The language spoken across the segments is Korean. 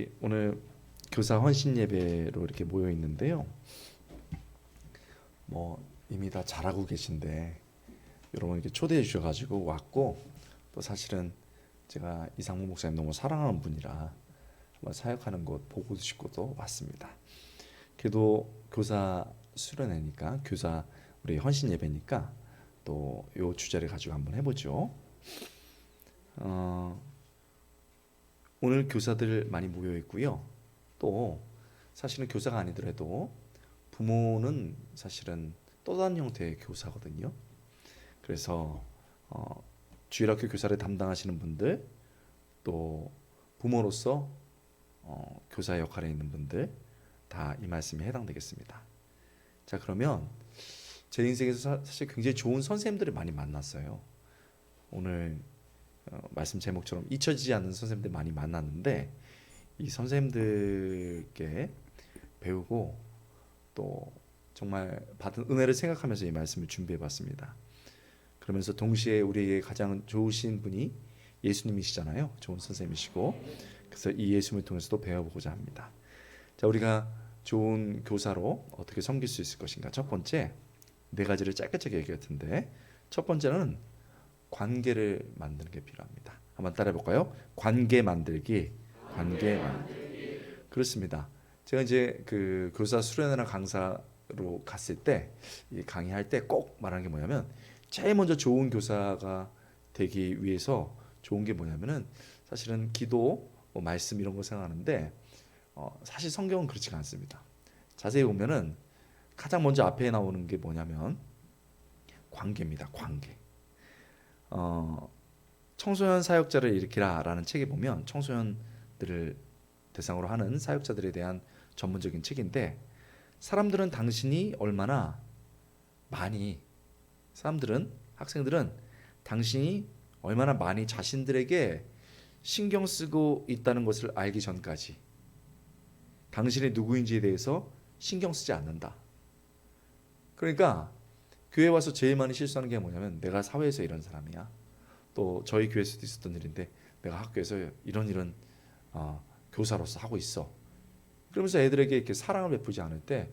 우리 오늘 교사 헌신 예배로 이렇게 모여 있는데요. 이미 다 잘하고 계신데 여러분 이렇게 초대해 주셔가지고 왔고, 또 사실은 제가 이상무 목사님 너무 사랑하는 분이라 정말 사역하는 것 보고 싶고 또 왔습니다. 그래도 교사 수련회니까, 교사 우리 헌신 예배니까 또 요 주제를 가지고 한번 해보죠. 오늘 교사들 많이 모여 있고요. 또 사실은 교사가 아니더라도 부모는 사실은 또 다른 형태의 교사거든요. 그래서 주일학교 교사를 담당하시는 분들, 또 부모로서 교사 역할에 있는 분들 다 이 말씀에 해당되겠습니다. 자, 그러면 제 인생에서 사실 굉장히 좋은 선생님들을 많이 만났어요. 오늘 말씀 제목처럼 잊혀지지 않는 선생님들 많이 만났는데, 이 선생님들께 배우고 또 정말 받은 은혜를 생각하면서 이 말씀을 준비해 봤습니다. 그러면서 동시에 우리에게 가장 좋으신 분이 예수님이시잖아요. 좋은 선생님이시고, 그래서 이 예수님을 통해서도 배워보고자 합니다. 자, 우리가 좋은 교사로 어떻게 섬길 수 있을 것인가. 첫 번째, 네 가지를 짧게 얘기할 텐데, 첫 번째는 관계를 만드는 게 필요합니다. 한번 따라해 볼까요? 관계 만들기. 그렇습니다. 제가 이제 그 교사 수련회나 강사로 갔을 때, 이 강의할 때 꼭 말하는 게 뭐냐면, 제일 먼저 좋은 교사가 되기 위해서 좋은 게 뭐냐면은 사실은 기도, 말씀 이런 거 생각하는데, 사실 성경은 그렇지가 않습니다. 자세히 보면은 가장 먼저 앞에 나오는 게 뭐냐면 관계입니다. 관계. 청소년 사역자를 일으키라라는 책에 보면 청소년들을 대상으로 하는 사역자들에 대한 전문적인 책인데, 사람들은 당신이 얼마나 많이, 학생들은 당신이 얼마나 많이 자신들에게 신경 쓰고 있다는 것을 알기 전까지 당신이 누구인지에 대해서 신경 쓰지 않는다. 그러니까 교회 와서 제일 많이 실수하는 게 뭐냐면, 내가 사회에서 이런 사람이야. 또 저희 교회에서도 있었던 일인데, 내가 학교에서 이런 교사로서 하고 있어. 그러면서 애들에게 이렇게 사랑을 베푸지 않을 때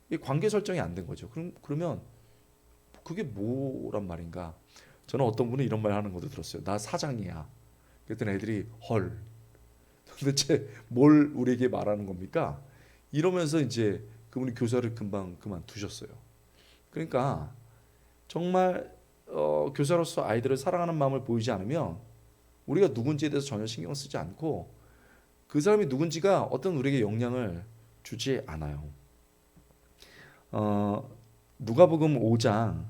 이 관계 설정이 안 된 거죠. 그러면 그게 뭐란 말인가? 저는 어떤 분은 이런 말 하는 것도 들었어요. 나 사장이야. 그랬더니 애들이 헐, 도대체 뭘 우리에게 말하는 겁니까? 이러면서 이제 그분이 교사를 금방 그만두셨어요. 그러니까 정말 교사로서 아이들을 사랑하는 마음을 보이지 않으면 우리가 누군지에 대해서 전혀 신경 쓰지 않고, 그 사람이 누군지가 어떤 우리에게 영향을 주지 않아요. 누가복음 5장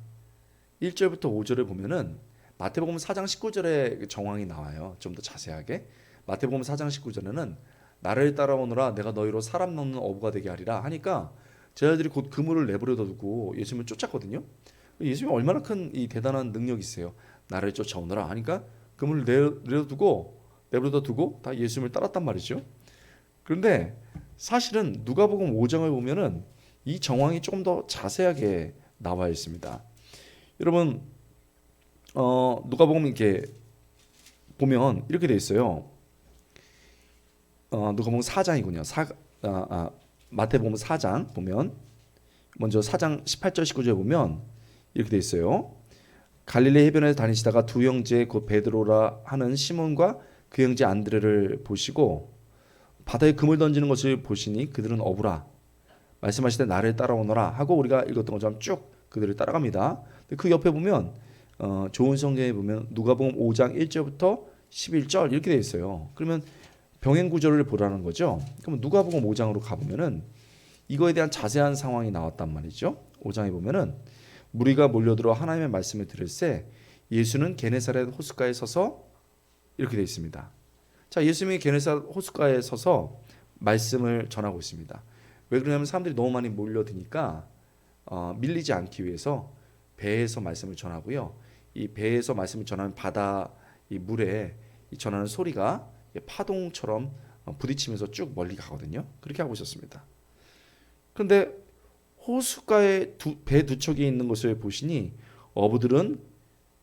1절부터 5절을 보면은 마태복음 4장 19절의 정황이 나와요. 좀 더 자세하게. 마태복음 4장 19절에는 나를 따라오너라 내가 너희로 사람 넘는 어부가 되게 하리라 하니까 제자들이 곧 그물을 내버려 두고 예수님을 쫓았거든요. 예수님이 얼마나 큰 이 대단한 능력이 있어요. 나를 쫓아오너라 하니까 그물을 내버려 두고 다 예수님을 따랐단 말이죠. 그런데 사실은 누가복음 5장을 보면은 이 정황이 조금 더 자세하게 나와 있습니다. 여러분, 누가복음 이렇게 보면 이렇게 돼 있어요. 누가복음 4장이군요. 마태복음 4장 보면 먼저 4장 18절 19절 보면 이렇게 돼 있어요. 갈릴리 해변에서 다니시다가 두 형제 곧 베드로라 하는 시몬과 그 형제 안드레를 보시고 바다에 금을 던지는 것을 보시니 그들은 어부라 말씀하시되 나를 따라오너라 하고, 우리가 읽었던 것처럼 쭉 그들을 따라갑니다. 그 옆에 보면 좋은 성경에 보면 누가복음 5장 1절부터 11절 이렇게 돼 있어요. 그러면 병행 구조를 보라는 거죠. 그럼 누가복음 5장으로 가보면은 이거에 대한 자세한 상황이 나왔단 말이죠. 5장에 보면은 무리가 몰려들어 하나님의 말씀을 들을새 예수는 게네사렛 호숫가에 서서 이렇게 돼 있습니다. 자, 예수님이 게네사렛 호숫가에 서서 말씀을 전하고 있습니다. 왜 그러냐면 사람들이 너무 많이 몰려드니까 밀리지 않기 위해서 배에서 말씀을 전하고요. 이 배에서 말씀을 전하면 바다 이 물에 이 전하는 소리가 파동처럼 부딪히면서 쭉 멀리 가거든요. 그렇게 하고 있었습니다. 그런데 호숫가에 배 두 척이 있는 것을 보시니 어부들은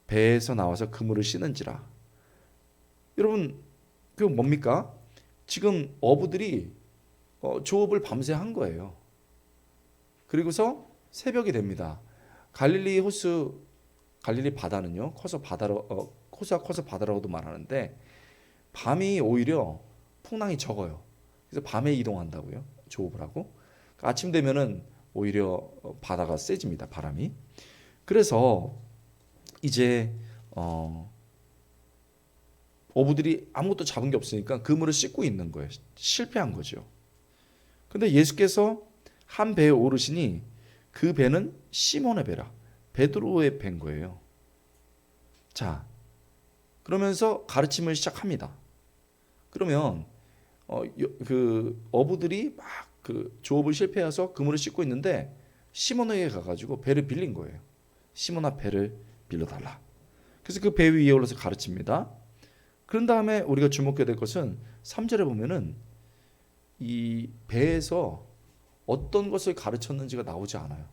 배에서 나와서 그물을 씻는지라. 여러분, 그 뭡니까? 지금 어부들이 조업을 밤새 한 거예요. 그리고서 새벽이 됩니다. 갈릴리 바다는요, 호수가 커서 바다라고도 말하는데 밤이 오히려 풍랑이 적어요. 그래서 밤에 이동한다고요, 조업을 하고. 아침 되면은 오히려 바다가 세집니다, 바람이. 그래서 이제 어부들이 아무것도 잡은 게 없으니까 그물을 씻고 있는 거예요. 실패한 거죠. 근데 예수께서 한 배에 오르시니 그 배는 시몬의 배라, 베드로의 배인 거예요. 자, 그러면서 가르침을 시작합니다. 그러면 그 어부들이 막 그 조업을 실패해서 그물을 씻고 있는데 시몬에게 가가지고 배를 빌린 거예요. 시몬아, 배를 빌려달라. 그래서 그 배 위에 올라서 가르칩니다. 그런 다음에 우리가 주목해야 될 것은 3절에 보면은 이 배에서 어떤 것을 가르쳤는지가 나오지 않아요.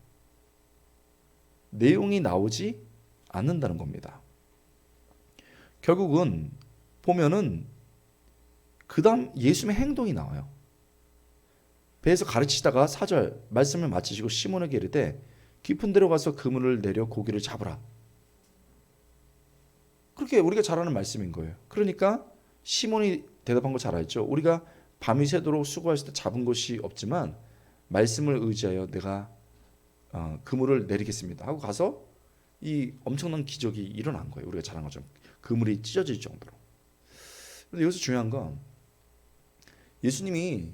내용이 나오지 않는다는 겁니다. 결국은 보면은 그 다음 예수님의 행동이 나와요. 배에서 가르치다가 4절 말씀을 마치시고 시몬에게 이르되 깊은 데로 가서 그물을 내려 고기를 잡으라. 그렇게 우리가 잘 아는 말씀인 거예요. 그러니까 시몬이 대답한 거 잘 알죠. 우리가 밤이 새도록 수고했을 때 잡은 것이 없지만 말씀을 의지하여 내가 그물을 내리겠습니다 하고 가서 이 엄청난 기적이 일어난 거예요. 우리가 잘 아는 것처럼 그물이 찢어질 정도로. 그런데 여기서 중요한 건 예수님이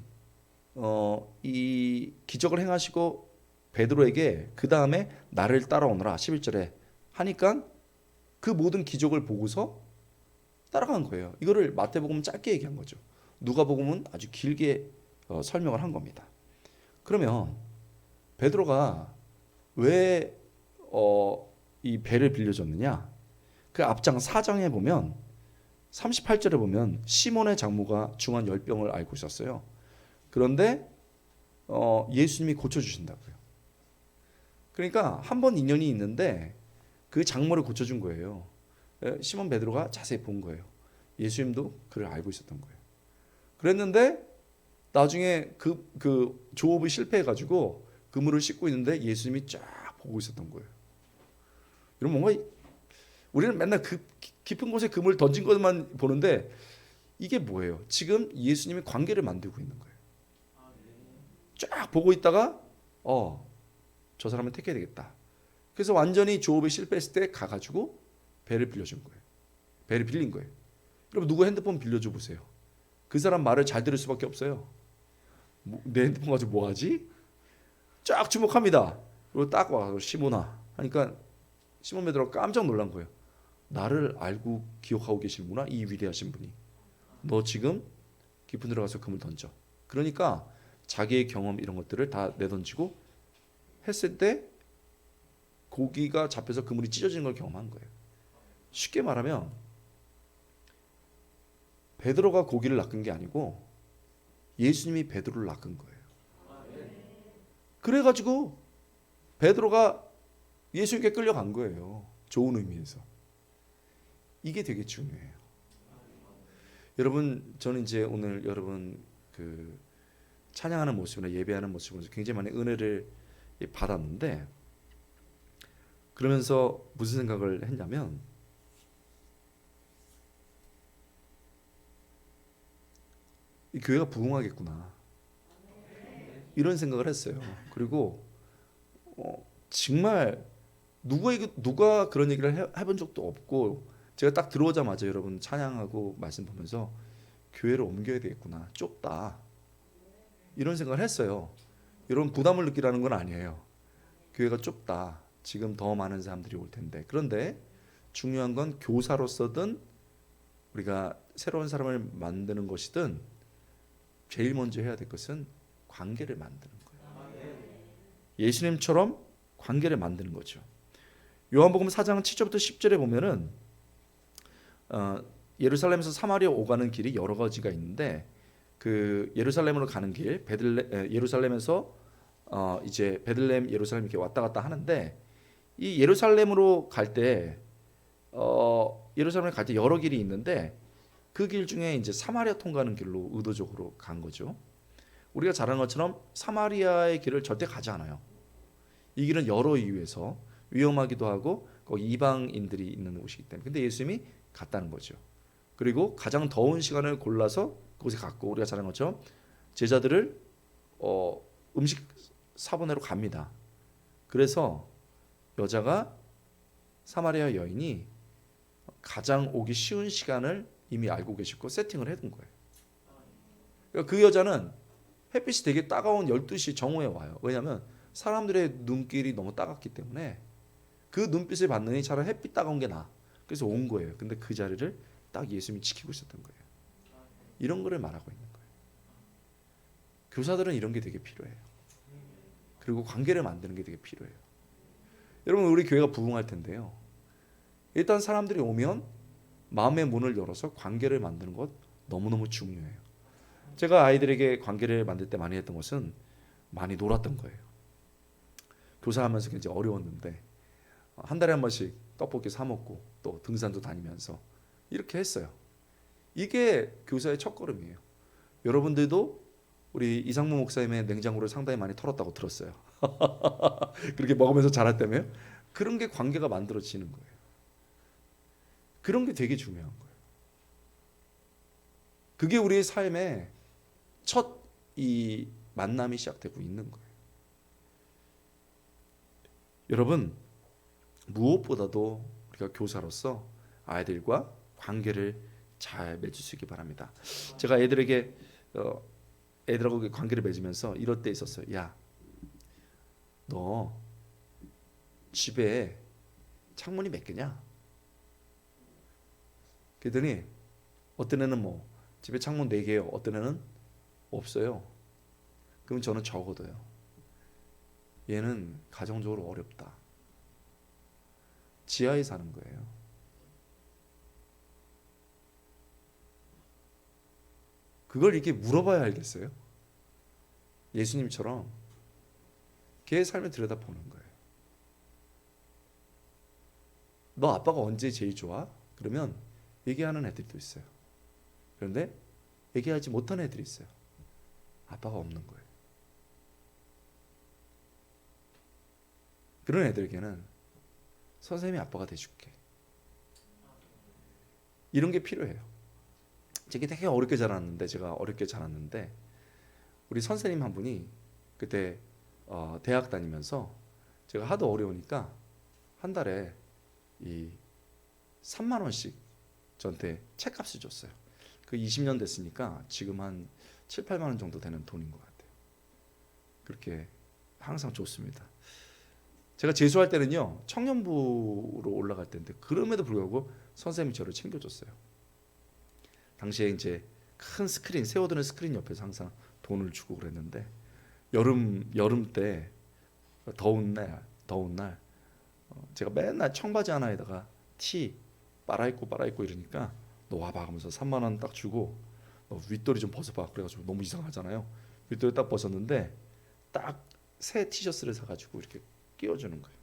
이 기적을 행하시고 베드로에게 그 다음에 나를 따라오너라 11절에 하니까 그 모든 기적을 보고서 따라간 거예요. 이거를 마태복음은 짧게 얘기한 거죠. 누가복음은 아주 길게 설명을 한 겁니다. 그러면 베드로가 왜 이 배를 빌려줬느냐? 그 앞장 4장에 보면 38절에 보면 시몬의 장모가 중한 열병을 앓고 있었어요. 그런데 예수님이 고쳐주신다고요. 그러니까 한 번 인연이 있는데 그 장모를 고쳐준 거예요. 시몬 베드로가 자세히 본 거예요. 예수님도 그를 알고 있었던 거예요. 그랬는데 나중에 그 조업이 실패해가지고 그물을 씻고 있는데 예수님이 쫙 보고 있었던 거예요. 이런 뭔가 우리는 맨날 그 깊은 곳에 그물 던진 것만 보는데 이게 뭐예요? 지금 예수님이 관계를 만들고 있는 거예요. 쫙 보고 있다가 저 사람을 택해야 되겠다. 그래서 완전히 조업에 실패했을 때 가가지고 배를 빌려준 거예요. 배를 빌린 거예요. 여러분 누구 핸드폰 빌려줘 보세요. 그 사람 말을 잘 들을 수밖에 없어요. 내 핸드폰 가지고 뭐 하지? 쫙 주목합니다. 그리고 딱 와서 시몬아 하니까 시몬 베드로가 깜짝 놀란 거예요. 나를 알고 기억하고 계시는구나, 이 위대하신 분이. 너 지금 깊은 데로 가서 그물 던져. 그러니까 자기의 경험 이런 것들을 다 내던지고 했을 때 고기가 잡혀서 그물이 찢어지는 걸 경험한 거예요. 쉽게 말하면 베드로가 고기를 낚은 게 아니고 예수님이 베드로를 낚은 거예요. 그래가지고 베드로가 예수님께 끌려간 거예요. 좋은 의미에서. 이게 되게 중요해요. 여러분, 저는 이제 오늘 여러분 그 찬양하는 모습이나 예배하는 모습으로 굉장히 많은 은혜를 받았는데, 그러면서 무슨 생각을 했냐면 이 교회가 부흥하겠구나 이런 생각을 했어요. 그리고 정말 누가 그런 얘기를 해본 적도 없고, 제가 딱 들어오자마자 여러분 찬양하고 말씀 보면서 교회를 옮겨야 되겠구나, 좁다, 이런 생각을 했어요. 여러분 부담을 느끼라는 건 아니에요. 교회가 좁다, 지금 더 많은 사람들이 올 텐데. 그런데 중요한 건 교사로서든 우리가 새로운 사람을 만드는 것이든 제일 먼저 해야 될 것은 관계를 만드는 거예요. 예수님처럼 관계를 만드는 거죠. 요한복음 4장 7절부터 10절에 보면은 예루살렘에서 사마리아 오가는 길이 여러 가지가 있는데, 그 예루살렘으로 가는 길, 예루살렘에서 이제 베들레헴, 예루살렘 이렇게 왔다 갔다 하는데, 이 예루살렘으로 갈 때 예루살렘에 갈 때 여러 길이 있는데 그 길 중에 이제 사마리아 통과하는 길로 의도적으로 간 거죠. 우리가 잘 아는 것처럼 사마리아의 길을 절대 가지 않아요. 이 길은 여러 이유에서 위험하기도 하고 거기 이방인들이 있는 곳이기 때문에. 근데 예수님이 갔다는 거죠. 그리고 가장 더운 시간을 골라서 그곳에 갔고, 우리가 잘 아는 것처럼 제자들을 음식 사보내러 갑니다. 그래서 여자가, 사마리아 여인이 가장 오기 쉬운 시간을 이미 알고 계시고 세팅을 해둔 거예요. 그러니까 그 여자는 햇빛이 되게 따가운 12시 정오에 와요. 왜냐하면 사람들의 눈길이 너무 따갑기 때문에 그 눈빛을 받느니 차라리 햇빛 따가운 게 나아. 그래서 온 거예요. 근데 그 자리를 딱 예수님이 지키고 있었던 거예요. 이런 거를 말하고 있는 거예요. 교사들은 이런 게 되게 필요해요. 그리고 관계를 만드는 게 되게 필요해요. 여러분, 우리 교회가 부흥할 텐데요. 일단 사람들이 오면 마음의 문을 열어서 관계를 만드는 것 너무너무 중요해요. 제가 아이들에게 관계를 만들 때 많이 했던 것은 많이 놀았던 거예요. 교사하면서 굉장히 어려웠는데 한 달에 한 번씩 떡볶이 사 먹고 또 등산도 다니면서 이렇게 했어요. 이게 교사의 첫걸음이에요. 여러분들도 우리 이상무 목사님의 냉장고를 상당히 많이 털었다고 들었어요. 그렇게 먹으면서 자랐다며요? 그런 게 관계가 만들어지는 거예요. 그런 게 되게 중요한 거예요. 그게 우리의 삶의 첫 이 만남이 시작되고 있는 거예요. 여러분, 무엇보다도 우리가 교사로서 아이들과 관계를 잘 맺으시기 바랍니다. 제가 애들하고 관계를 맺으면서 이럴 때 있었어요. 야, 너 집에 창문이 몇 개냐? 그랬더니 어떤 애는 뭐 집에 창문 4개요. 어떤 애는 없어요. 그럼 저는 적어둬요. 얘는 가정적으로 어렵다. 지하에 사는 거예요. 그걸 이렇게 물어봐야 알겠어요? 예수님처럼 걔의 삶을 들여다보는 거예요. 너 아빠가 언제 제일 좋아? 그러면 얘기하는 애들도 있어요. 그런데 얘기하지 못하는 애들이 있어요. 아빠가 없는 거예요. 그런 애들에게는 선생님이 아빠가 돼줄게. 이런 게 필요해요. 제가 되게 어렵게 자랐는데 우리 선생님 한 분이 그때 대학 다니면서 제가 하도 어려우니까 한 달에 이 3만 원씩 저한테 책값을 줬어요. 그 20년 됐으니까 지금 한 7, 8만 원 정도 되는 돈인 것 같아요. 그렇게 항상 줬습니다. 제가 재수할 때는요, 청년부로 올라갈 때인데 그럼에도 불구하고 선생님이 저를 챙겨줬어요. 당시에 이제 큰 스크린, 세워두는 스크린 옆에서 항상 돈을 주고 그랬는데 여름 때 더운 날 제가 맨날 청바지 하나에다가 티 빨아입고 이러니까 너 와봐 하면서 3만 원 딱 주고 너 윗도리 좀 벗어봐. 그래가지고 너무 이상하잖아요. 윗도리 딱 벗었는데 딱 새 티셔츠를 사가지고 이렇게 끼워주는 거예요.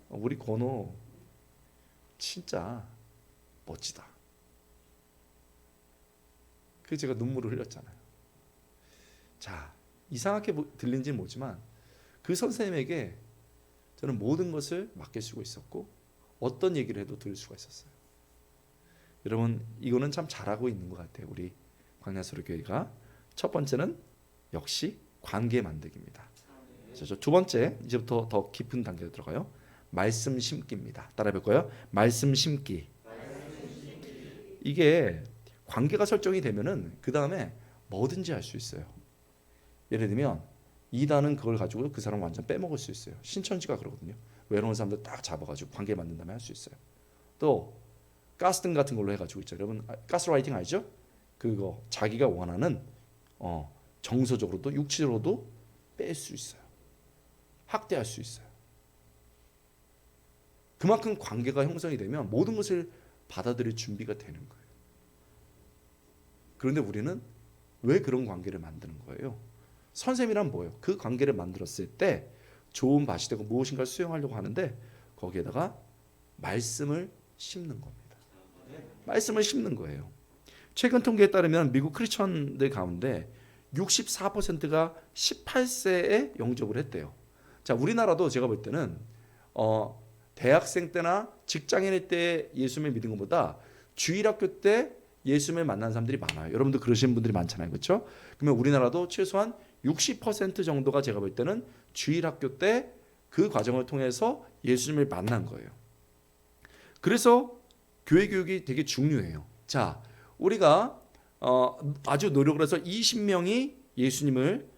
우리 건호 진짜 멋지다. 그래서 제가 눈물을 흘렸잖아요. 자, 이상하게 들린지는 모르지만 그 선생님에게 저는 모든 것을 맡길 수가 있었고 어떤 얘기를 해도 들을 수가 있었어요. 여러분, 이거는 참 잘하고 있는 것 같아요. 우리 광야소리교회가. 첫 번째는 역시 관계 만들기입니다. 두 번째, 이제부터 더 깊은 단계로 들어가요. 말씀 심기입니다. 따라해 볼까요? 말씀 심기. 이게 관계가 설정이 되면은 그 다음에 뭐든지 할 수 있어요. 예를 들면 이단은 그걸 가지고 그 사람 완전 빼먹을 수 있어요. 신천지가 그러거든요. 외로운 사람들 딱 잡아가지고 관계 만든 다음에 할 수 있어요. 또 가스등 같은 걸로 해가지고 있죠. 여러분 가스라이팅 알죠? 그거 자기가 원하는 정서적으로도 육체적으로도 뺄 수 있어요. 학대할 수 있어요. 그만큼 관계가 형성이 되면 모든 것을 받아들일 준비가 되는 거예요. 그런데 우리는 왜 그런 관계를 만드는 거예요? 선생님이란 뭐예요? 그 관계를 만들었을 때 좋은 밭이 되고 무엇인가를 수용하려고 하는데 거기에다가 말씀을 심는 겁니다. 말씀을 심는 거예요. 최근 통계에 따르면 미국 크리스천들 가운데 64%가 18세에 영접을 했대요. 자, 우리나라도 제가 볼 때는 대학생 때나 직장인일 때 예수님을 믿은 것보다 주일학교 때 예수님을 만난 사람들이 많아요. 여러분도 그러시는 분들이 많잖아요. 그렇죠? 그러면 우리나라도 최소한 60% 정도가 제가 볼 때는 주일학교 때 그 과정을 통해서 예수님을 만난 거예요. 그래서 교회 교육이 되게 중요해요. 자, 우리가 아주 노력을 해서 20명이 예수님을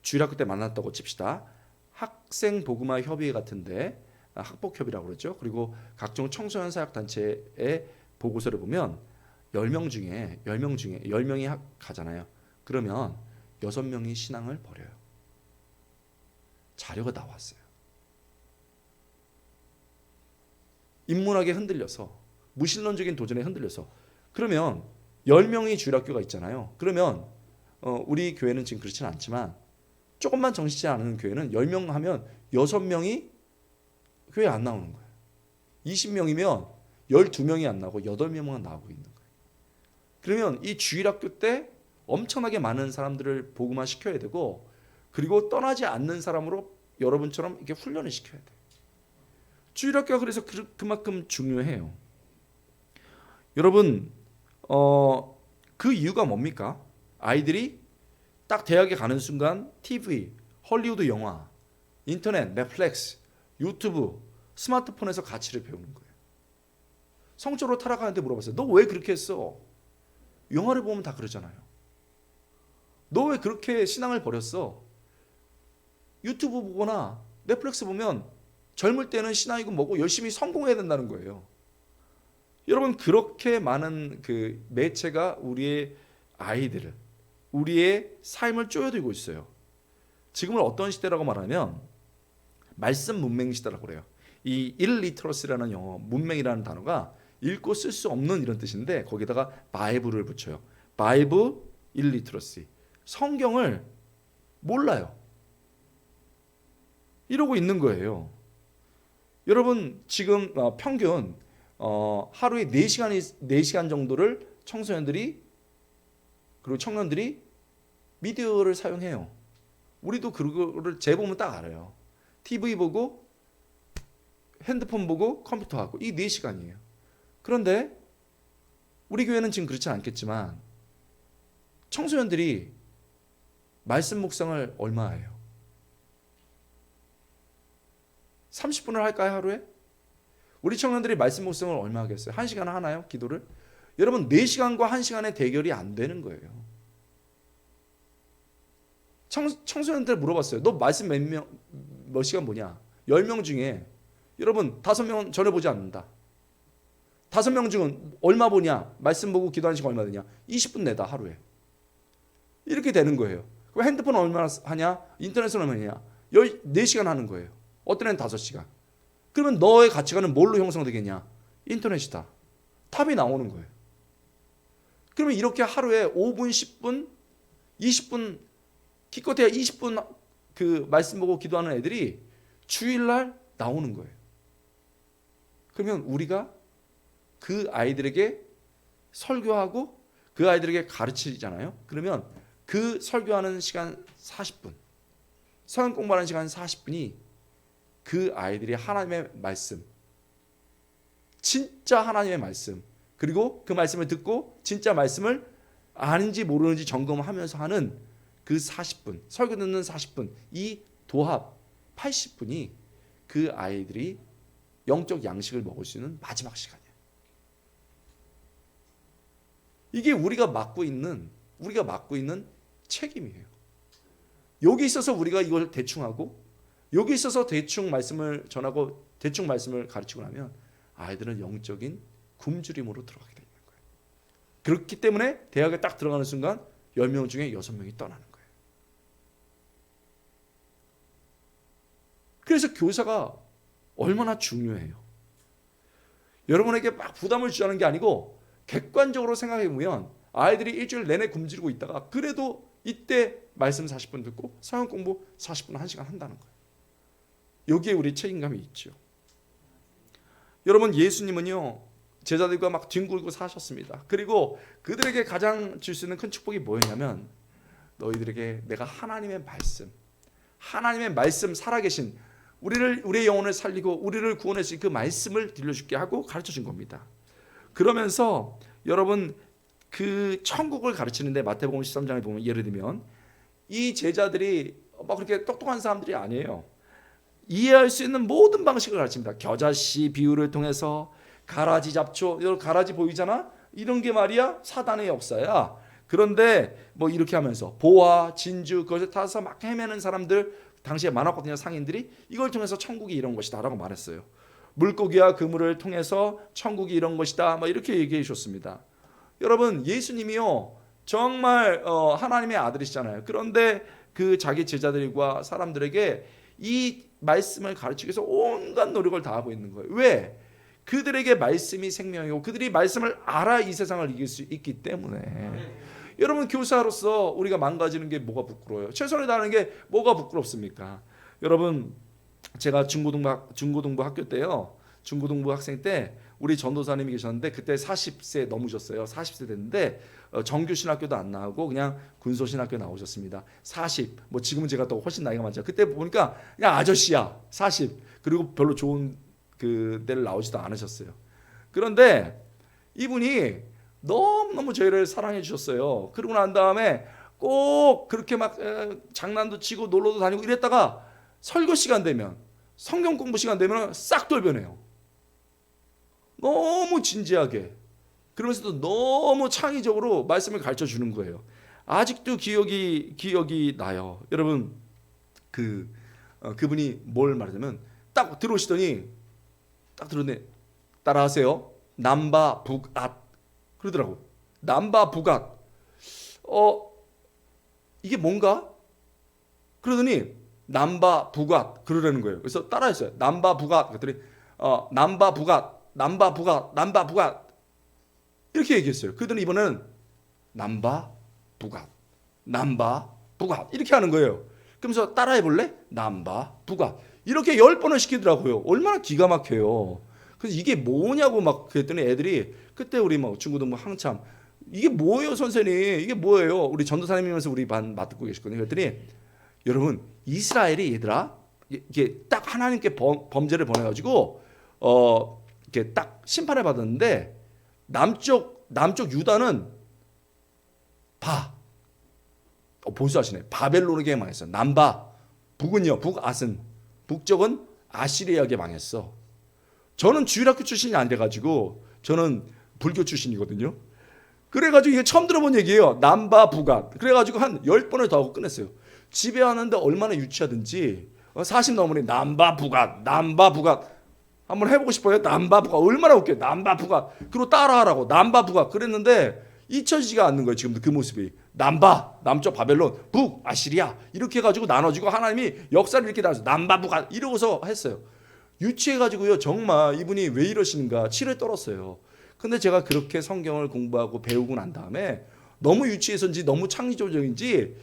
주일학교 때 만났다고 칩시다. 학생 복음화 협의회 같은데 학복협이라고 그러죠. 그리고 각종 청소년 사역 단체의 보고서를 보면 10명이 가잖아요. 그러면 6명이 신앙을 버려요. 자료가 나왔어요. 인문학에 흔들려서, 무신론적인 도전에 흔들려서. 그러면 10명이 주일학교가 있잖아요. 그러면 우리 교회는 지금 그렇지는 않지만 조금만 정신치 않은 교회는 10명 하면 6명이 교회 안 나오는 거예요. 20명이면 12명이 안 나오고 8명만 나오고 있는 거예요. 그러면 이 주일학교 때 엄청나게 많은 사람들을 복음화 시켜야 되고, 그리고 떠나지 않는 사람으로 여러분처럼 이렇게 훈련을 시켜야 돼요. 주일학교가 그래서 그만큼 중요해요. 여러분, 그 이유가 뭡니까? 아이들이 딱 대학에 가는 순간 TV, 헐리우드 영화, 인터넷, 넷플릭스, 유튜브, 스마트폰에서 가치를 배우는 거예요. 성적으로 타락하는데 물어봤어요. 너 왜 그렇게 했어? 영화를 보면 다 그러잖아요. 너 왜 그렇게 신앙을 버렸어? 유튜브 보거나 넷플릭스 보면 젊을 때는 신앙이고 뭐고 열심히 성공해야 된다는 거예요. 여러분, 그렇게 많은 그 매체가 우리의 아이들을, 우리의 삶을 쪼여들고 있어요. 지금은 어떤 시대라고 말하면 말씀 문맹 시대라고 그래요. 이 일리터러시라는 영어, 문맹이라는 단어가 읽고 쓸 수 없는 이런 뜻인데 거기다가 바이블을 붙여요. 바이블 일리터러시. 성경을 몰라요. 이러고 있는 거예요. 여러분, 지금 평균 하루에 4시간 정도를 청소년들이 그리고 청년들이 미디어를 사용해요. 우리도 그거를 재보면 딱 알아요. TV 보고 핸드폰 보고 컴퓨터 하고 이 4시간이에요. 그런데 우리 교회는 지금 그렇지 않겠지만 청소년들이 말씀 묵상을 얼마 해요? 30분을 할까요, 하루에? 우리 청년들이 말씀 묵상을 얼마 하겠어요? 1시간 하나요, 기도를? 여러분, 4시간과 1시간의 대결이 안 되는 거예요. 청소년들 물어봤어요. 너 말씀 몇 시간 보냐? 10명 중에 여러분 5명은 전혀 보지 않는다. 5명 중은 얼마 보냐? 말씀 보고 기도하는 시간 얼마 되냐? 20분 내다, 하루에. 이렇게 되는 거예요. 그럼 핸드폰 얼마나 하냐? 인터넷은 얼마냐? 4시간 하는 거예요. 어떤 애는 5시간. 그러면 너의 가치관은 뭘로 형성되겠냐? 인터넷이다. 답이 나오는 거예요. 그러면 이렇게 하루에 5분, 10분, 20분, 기껏해야 20분 그 말씀 보고 기도하는 애들이 주일날 나오는 거예요. 그러면 우리가 그 아이들에게 설교하고 그 아이들에게 가르치잖아요. 그러면 그 설교하는 시간 40분, 성경 공부하는 시간 40분이 그 아이들이 하나님의 말씀, 진짜 하나님의 말씀, 그리고 그 말씀을 듣고 진짜 말씀을 아는지 모르는지 점검하면서 하는 그 40분, 설교 듣는 40분, 이 도합 80분이 그 아이들이 영적 양식을 먹을 수 있는 마지막 시간이에요. 이게 우리가 맡고 있는 책임이에요. 여기 있어서 우리가 이걸 대충 하고, 여기 있어서 대충 말씀을 전하고 대충 말씀을 가르치고 나면 아이들은 영적인 굶주림으로 들어가게 되는 거예요. 그렇기 때문에 대학에 딱 들어가는 순간 10명 중에 6명이 떠나는 거예요. 그래서 교사가 얼마나 중요해요. 여러분에게 막 부담을 주자는 게 아니고 객관적으로 생각해 보면 아이들이 일주일 내내 굶주리고 있다가 그래도 이때 말씀 40분 듣고 성경 공부 40분 1시간 한다는 거예요. 여기에 우리 책임감이 있죠. 여러분, 예수님은요 제자들과 막 뒹굴고 사셨습니다. 그리고 그들에게 가장 줄 수 있는 큰 축복이 뭐였냐면 너희들에게 내가 하나님의 말씀 살아계신 우리의 영혼을 살리고 우리를 구원하신 그 말씀을 들려줄게 하고 가르쳐준 겁니다. 그러면서 여러분 그 천국을 가르치는데 마태복음 13장에 보면 예를 들면 이 제자들이 막 그렇게 똑똑한 사람들이 아니에요. 이해할 수 있는 모든 방식을 가르칩니다. 겨자씨 비유를 통해서 가라지 잡초, 여러분 가라지 보이잖아? 이런 게 말이야 사단의 역사야. 그런데 뭐 이렇게 하면서 보화, 진주 그것을 타서 막 헤매는 사람들 당시에 많았거든요. 상인들이 이걸 통해서 천국이 이런 것이다 라고 말했어요. 물고기와 그물을 통해서 천국이 이런 것이다 막 이렇게 얘기해 주셨습니다. 여러분 예수님이요 정말 하나님의 아들이시잖아요. 그런데 그 자기 제자들과 사람들에게 이 말씀을 가르치기 위해서 온갖 노력을 다하고 있는 거예요. 왜? 그들에게 말씀이 생명이고 그들이 말씀을 알아 이 세상을 이길 수 있기 때문에. 여러분 교사로서 우리가 망가지는 게 뭐가 부끄러워요? 최선을 다하는 게 뭐가 부끄럽습니까? 여러분 제가 중고등부 학교 때요. 중고등부 학생 때 우리 전도사님이 계셨는데 그때 40세 넘으셨어요. 40세 됐는데 정규 신학교도 안 나오고 그냥 군소 신학교 나오셨습니다. 40. 뭐 지금은 제가 또 훨씬 나이가 많죠. 그때 보니까 그냥 아저씨야. 40. 그리고 별로 좋은 그 데를 나오지도 않으셨어요. 그런데 이분이 너무너무 저희를 사랑해 주셨어요. 그러고 난 다음에 꼭 그렇게 막 장난도 치고 놀러도 다니고 이랬다가 설교 시간 되면 성경 공부 시간 되면 싹 돌변해요. 너무 진지하게 그러면서도 너무 창의적으로 말씀을 가르쳐 주는 거예요. 아직도 기억이 나요. 여러분 그분이 뭘 말하냐면 딱 들어오시더니 딱 들었네. 따라하세요. 남바 북앗 그러더라고. 남바 북앗. 이게 뭔가? 그러더니 남바 북앗 그러라는 거예요. 그래서 따라했어요. 남바 북앗 그랬더니 남바 북앗 남바 북앗 남바 북앗 이렇게 얘기했어요. 그러더니 이번에는 남바 북앗 남바 북앗 이렇게 하는 거예요. 그러면서 따라해 볼래? 남바 북앗 이렇게 10번을 시키더라고요. 얼마나 기가 막혀요. 그래서 이게 뭐냐고 막 그랬더니 애들이 그때 우리 막 중고등부 한참 이게 뭐예요 선생님 이게 뭐예요 우리 전도사님이면서 우리 반 맡고 계셨거든요. 그랬더니 여러분 이스라엘이 얘들아 이게 딱 하나님께 범죄를 벌여가지고 이렇게 딱 심판을 받았는데 남쪽 유다는 보수하시네. 바벨론에게 망했어. 남바 북은요 북앗은 북쪽은 아시리아에게 망했어. 저는 주일학교 출신이 아니라가지고 저는 불교 출신이거든요. 그래가지고 이게 처음 들어본 얘기예요. 남바 북앗. 그래가지고 한 10번을 더 하고 끝냈어요. 집에 왔는데 얼마나 유치하든지 40 넘으니 남바 북앗 남바 북앗 한번 해보고 싶어요. 남바 북앗 얼마나 웃겨요. 남바 북앗 그리고 따라하라고 남바 북앗 그랬는데 잊혀지지가 않는 거예요. 지금도 그 모습이. 남바 남쪽 바벨론 북 아시리아 이렇게 해가지고 나눠지고 하나님이 역사를 이렇게 나눠서 남바 북앗 이러고서 했어요. 유치해가지고요 정말 이분이 왜 이러시는가 치를 떨었어요. 근데 제가 그렇게 성경을 공부하고 배우고 난 다음에 너무 유치해서인지 너무 창의적인지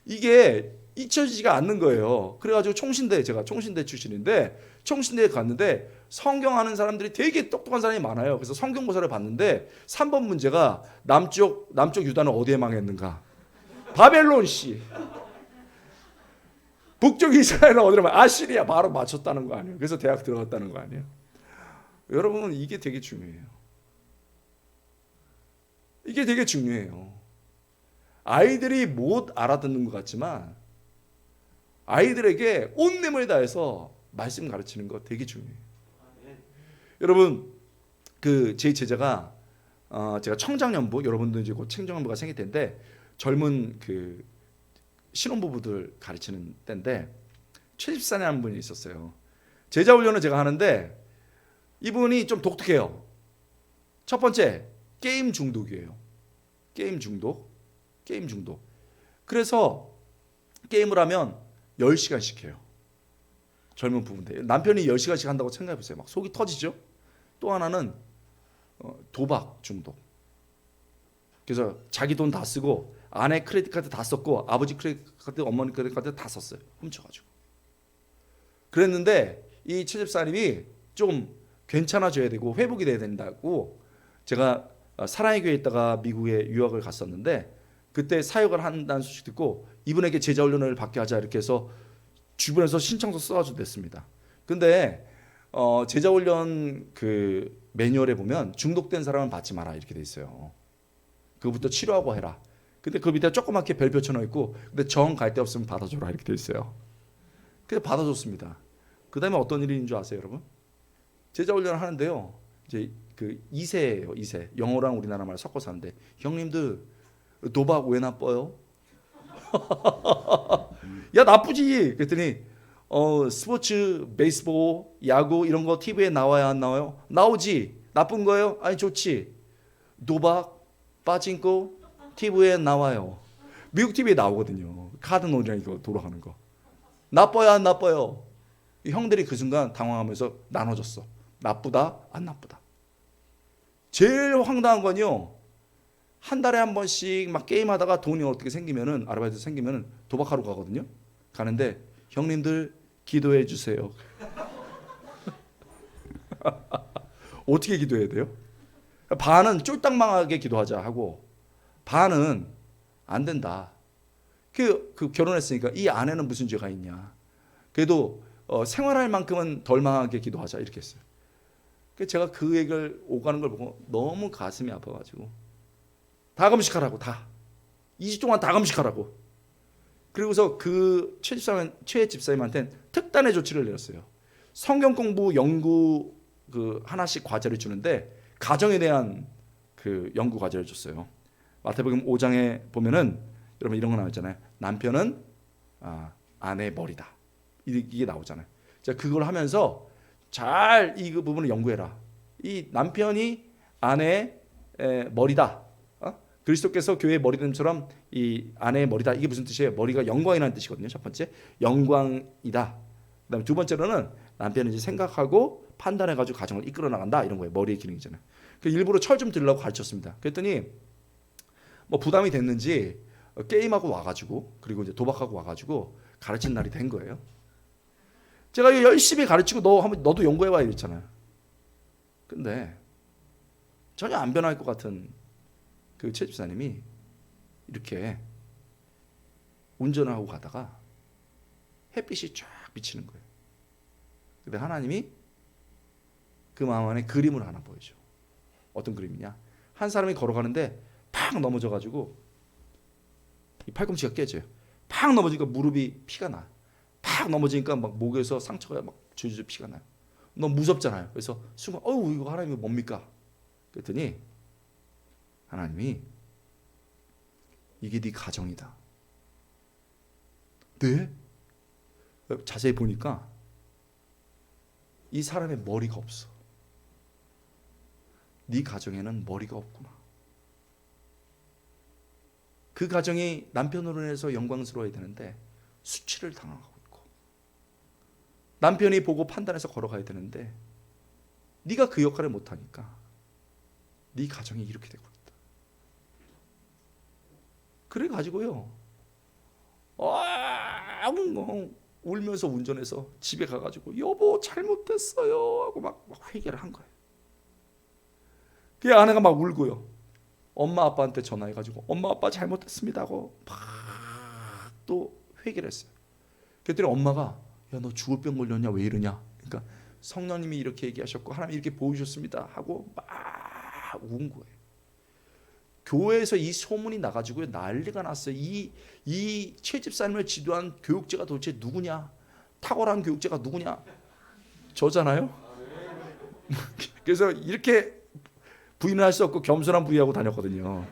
이게 잊혀지지가 않는 거예요. 그래가지고 제가 총신대 출신인데 총신대에 갔는데 성경 아는 사람들이 되게 똑똑한 사람이 많아요. 그래서 성경고사를 봤는데 3번 문제가 남쪽 유다는 어디에 망했는가? 바벨론 씨. 북쪽 이스라엘은 어디로 아시리아 바로 맞췄다는 거 아니에요. 그래서 대학 들어갔다는 거 아니에요. 여러분 이게 되게 중요해요. 이게 되게 중요해요. 아이들이 못 알아듣는 것 같지만 아이들에게 온 힘을 다해서 말씀 가르치는 거 되게 중요해요. 여러분 제 제자가 제가 청장년부 여러분들 이제 곧 청장년부가 생길 텐데 젊은 신혼부부들 가르치는 때인데 최집사님 분이 있었어요. 제자 훈련을 제가 하는데 이분이 좀 독특해요. 첫 번째 게임 중독이에요. 게임 중독. 그래서 게임을 하면 10시간씩 해요. 젊은 부부인데 남편이 10시간씩 한다고 생각해 보세요. 막 속이 터지죠. 또 하나는 도박 중독. 그래서 자기 돈 다 쓰고 아내 크레딧 카드 다 썼고 아버지 크레딧 카드 어머니 크레딧 카드 다 썼어요. 훔쳐가지고. 그랬는데 이 최집사님이 좀 괜찮아져야 되고 회복이 돼야 된다고 제가 사랑의 교회에 있다가 미국에 유학을 갔었는데 그때 사역을 한다는 소식 듣고 이분에게 제자 훈련을 받게 하자 이렇게 해서 주변에서 신청서 써가지고 냈습니다. 근데 제자 훈련 그 매뉴얼에 보면 중독된 사람은 받지 마라 이렇게 돼 있어요. 그거부터 치료하고 해라. 근데 그 밑에 조그맣게 별 붙여놓고 있고 근데 정 갈 데 없으면 받아줘라 이렇게 돼 있어요. 그래서 받아줬습니다. 그 다음에 어떤 일인 줄 아세요, 여러분? 제자 훈련을 하는데요. 이제 그 2세예요, 2세. 영어랑 우리나라 말 섞어서 하는데 형님들 도박 왜 나빠요? 야 나쁘지. 그랬더니 스포츠, 베이스볼, 야구 이런 거 TV에 나와야 안 나와요? 나오지. 나쁜 거예요? 아니 좋지. 도박, 빠진코 TV에 나와요. 미국 TV에 나오거든요. 카드놀이랑 이거 돌아가는 거. 나빠요, 안 나빠요? 형들이 그 순간 당황하면서 나눠졌어. 나쁘다, 안 나쁘다. 제일 황당한 건요. 한 달에 한 번씩 막 게임하다가 돈이 어떻게 생기면은 아르바이트 생기면은 도박하러 가거든요. 가는데 형님들 기도해 주세요. 어떻게 기도해야 돼요? 반은 쫄딱 망하게 기도하자 하고 반은 안 된다. 그 결혼했으니까 이 아내는 무슨 죄가 있냐. 그래도 생활할 만큼은 덜 망하게 기도하자 이렇게 했어요. 제가 그 얘기를 오가는 걸 보고 너무 가슴이 아파가지고 다 금식하라고 다 2주 동안 다 금식하라고. 그리고서 그 최 집사님한테는 특단의 조치를 내렸어요. 성경 공부 연구 그 하나씩 과제를 주는데 가정에 대한 그 연구 과제를 줬어요. 마태복음 5장에 보면은 여러분 이런 거 나오잖아요. 남편은 아내의 머리다. 이게 나오잖아요. 자, 그걸 하면서 잘 이 그 부분을 연구해라. 이 남편이 아내의 머리다. 그리스도께서 교회의 머리됨처럼 이 아내의 머리다. 이게 무슨 뜻이에요? 머리가 영광이라는 뜻이거든요. 첫 번째, 영광이다. 그다음에 두 번째로는 남편이 이제 생각하고 판단해가지고 가정을 이끌어 나간다. 이런 거예요. 머리의 기능이잖아요. 일부러 철 좀 들으려고 가르쳤습니다. 그랬더니 뭐 부담이 됐는지 게임하고 와가지고 그리고 이제 도박하고 와가지고 가르친 날이 된 거예요. 제가 열심히 가르치고 너도 연구해봐 이랬잖아요. 근데 전혀 안 변할 것 같은 그 최 집사님이 이렇게 운전을 하고 가다가 햇빛이 쫙 비치는 거예요. 근데 하나님이 그 마음 안에 그림을 하나 보여줘. 어떤 그림이냐? 한 사람이 걸어가는데 팍 넘어져가지고 이 팔꿈치가 깨져요. 팍 넘어지니까 무릎이 피가 나. 팍 넘어지니까 막 목에서 상처가 막 줄줄 피가 나요. 너무 무섭잖아요. 그래서 순간 이거 하나님이 뭡니까? 그랬더니 하나님이 이게 네 가정이다. 네? 자세히 보니까 이 사람의 머리가 없어. 네 가정에는 머리가 없구나. 그 가정이 남편으로 인해서 영광스러워야 되는데 수치를 당하고 있고 남편이 보고 판단해서 걸어가야 되는데 네가 그 역할을 못하니까 네 가정이 이렇게 되고 있다. 그래 가지고요 울면서 운전해서 집에 가가지고 여보 잘못됐어요 하고 막 회개를 한 거예요. 그 아내가 막 울고요. 엄마 아빠한테 전화해가지고 엄마 아빠 잘못했습니다 하고 막 또 회개를 했어요. 그랬더니 엄마가 야 너 죽을 병 걸렸냐 왜 이러냐. 그러니까 성령님이 이렇게 얘기하셨고 하나님이 이렇게 보여주셨습니다 하고 막 운 거예요. 교회에서 이 소문이 나가지고 난리가 났어요. 이 최 집사님을 지도한 교육자가 도대체 누구냐? 탁월한 교육자가 누구냐? 저잖아요. 그래서 이렇게 부인을 할 수 없고 겸손한 부위하고 다녔거든요.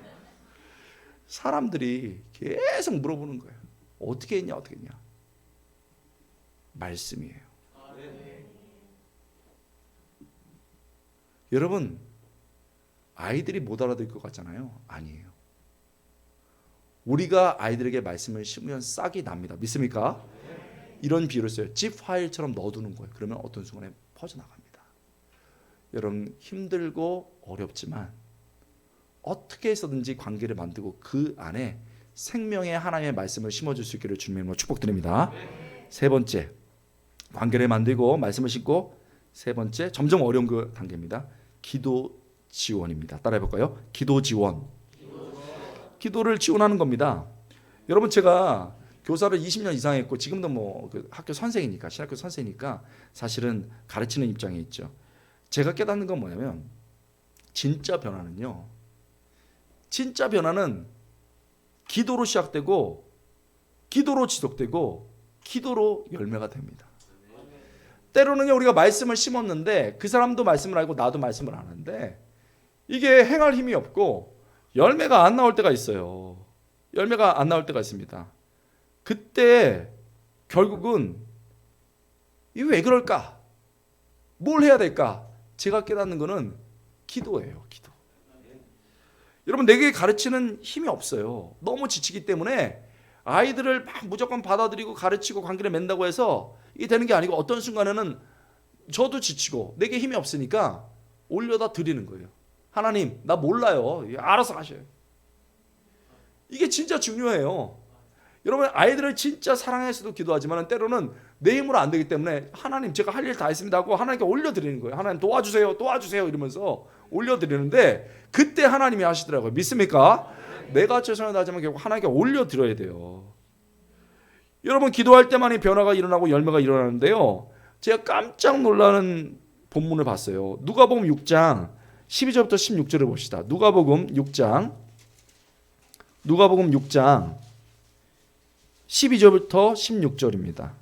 사람들이 계속 물어보는 거예요. 어떻게 했냐 어떻게 했냐. 말씀이에요. 여러분 아이들이 못 알아들 것 같잖아요. 아니에요. 우리가 아이들에게 말씀을 심으면 싹이 납니다. 믿습니까? 이런 비유를 써요. 집 파일처럼 넣어두는 거예요. 그러면 어떤 순간에 퍼져나갑니다. 여러분 힘들고 어렵지만 어떻게 해서든지 관계를 만들고 그 안에 생명의 하나님의 말씀을 심어줄 수 있기를 주님으로 축복드립니다. 세 번째, 관계를 만들고 말씀을 심고 세 번째, 점점 어려운 그 단계입니다. 기도 지원입니다. 따라해 볼까요? 기도 지원. 기도를 지원하는 겁니다. 여러분, 제가 교사를 20년 이상 했고 지금도 그 학교 선생이니까, 신학교 선생이니까 사실은 가르치는 입장에 있죠. 제가 깨닫는 건 뭐냐면, 진짜 변화는 기도로 시작되고 기도로 지속되고 기도로 열매가 됩니다. 때로는요, 우리가 말씀을 심었는데 그 사람도 말씀을 알고 나도 말씀을 안 하는데 이게 행할 힘이 없고 열매가 안 나올 때가 있어요. 열매가 안 나올 때가 있습니다. 그때 결국은 이게 왜 그럴까? 뭘 해야 될까? 제가 깨닫는 거는 기도예요. 기도. 여러분, 내게 가르치는 힘이 없어요. 너무 지치기 때문에 아이들을 막 무조건 받아들이고 가르치고 관계를 맺는다고 해서 이게 되는 게 아니고, 어떤 순간에는 저도 지치고 내게 힘이 없으니까 올려다 드리는 거예요. 하나님, 나 몰라요. 알아서 하셔요. 이게 진짜 중요해요. 여러분, 아이들을 진짜 사랑해서도 기도하지만 때로는 내 힘으로 안 되기 때문에 하나님, 제가 할 일 다 했습니다 하고 하나님께 올려드리는 거예요. 하나님, 도와주세요 이러면서 올려드리는데 그때 하나님이 하시더라고요. 믿습니까? 내가 최선을 다하지만 결국 하나님께 올려드려야 돼요. 여러분, 기도할 때만이 변화가 일어나고 열매가 일어나는데요, 제가 깜짝 놀라는 본문을 봤어요. 누가복음 6장 12절부터 16절을 봅시다. 누가복음 6장 12절부터 16절입니다.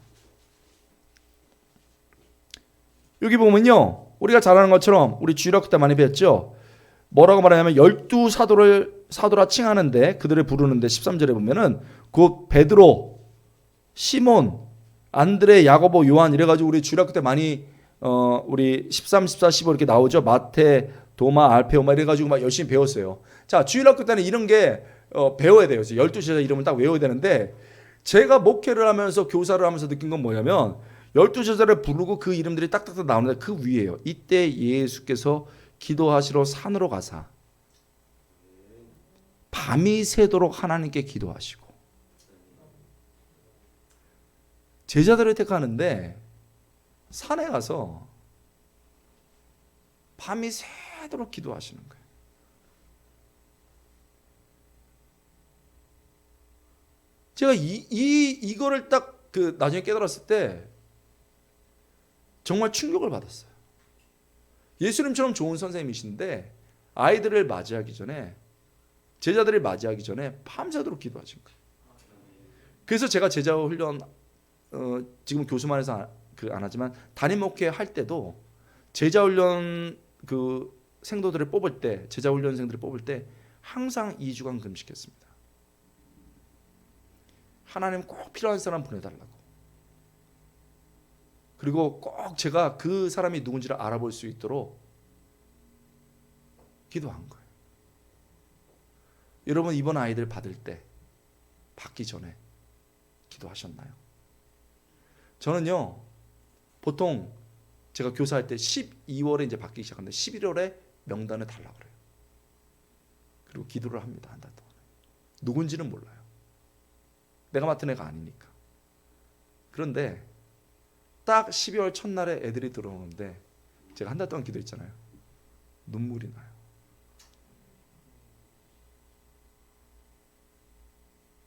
여기 보면요, 우리가 잘 아는 것처럼 우리 주일학교 때 많이 배웠죠. 뭐라고 말하냐면 12사도라 칭하는데, 그들을 부르는데 13절에 보면은 곧 베드로, 시몬, 안드레, 야고보, 요한 이래가지고 우리 주일학교 때 많이 우리 13, 14, 15 이렇게 나오죠. 마태, 도마, 알페오 막 이래가지고 막 열심히 배웠어요. 자, 주일학교 때는 이런 게 배워야 돼요. 12제자 이름을 딱 외워야 되는데, 제가 목회를 하면서 교사를 하면서 느낀 건 뭐냐면 12제자를 부르고 그 이름들이 딱딱딱 나오는데 그 위에요. 이때 예수께서 기도하시러 산으로 가사 밤이 새도록 하나님께 기도하시고, 제자들을 택하는데 산에 가서 밤이 새도록 기도하시는 거예요. 제가 이거를 딱 나중에 깨달았을 때 정말 충격을 받았어요. 예수님처럼 좋은 선생님이신데 아이들을 맞이하기 전에, 제자들을 맞이하기 전에 밤새도록 기도하신 거예요. 그래서 제가 제자 훈련 지금 교수만 해서 안 하지만 담임 목회 할 때도 제자 훈련 생도들을 뽑을 때, 제자 훈련생들을 뽑을 때 항상 2주간 금식했습니다. 하나님 꼭 필요한 사람 보내달라고. 그리고 꼭 제가 그 사람이 누군지를 알아볼 수 있도록 기도한 거예요. 여러분, 이번 아이들 받기 전에 기도하셨나요? 저는요, 보통 제가 교사할 때 12월에 이제 받기 시작하는데 11월에 명단을 달라고 그래요. 그리고 기도를 합니다. 한 달 동안. 누군지는 몰라요. 내가 맡은 애가 아니니까. 그런데 딱 12월 첫날에 애들이 들어오는데 제가 한 달 동안 기도했잖아요. 눈물이 나요.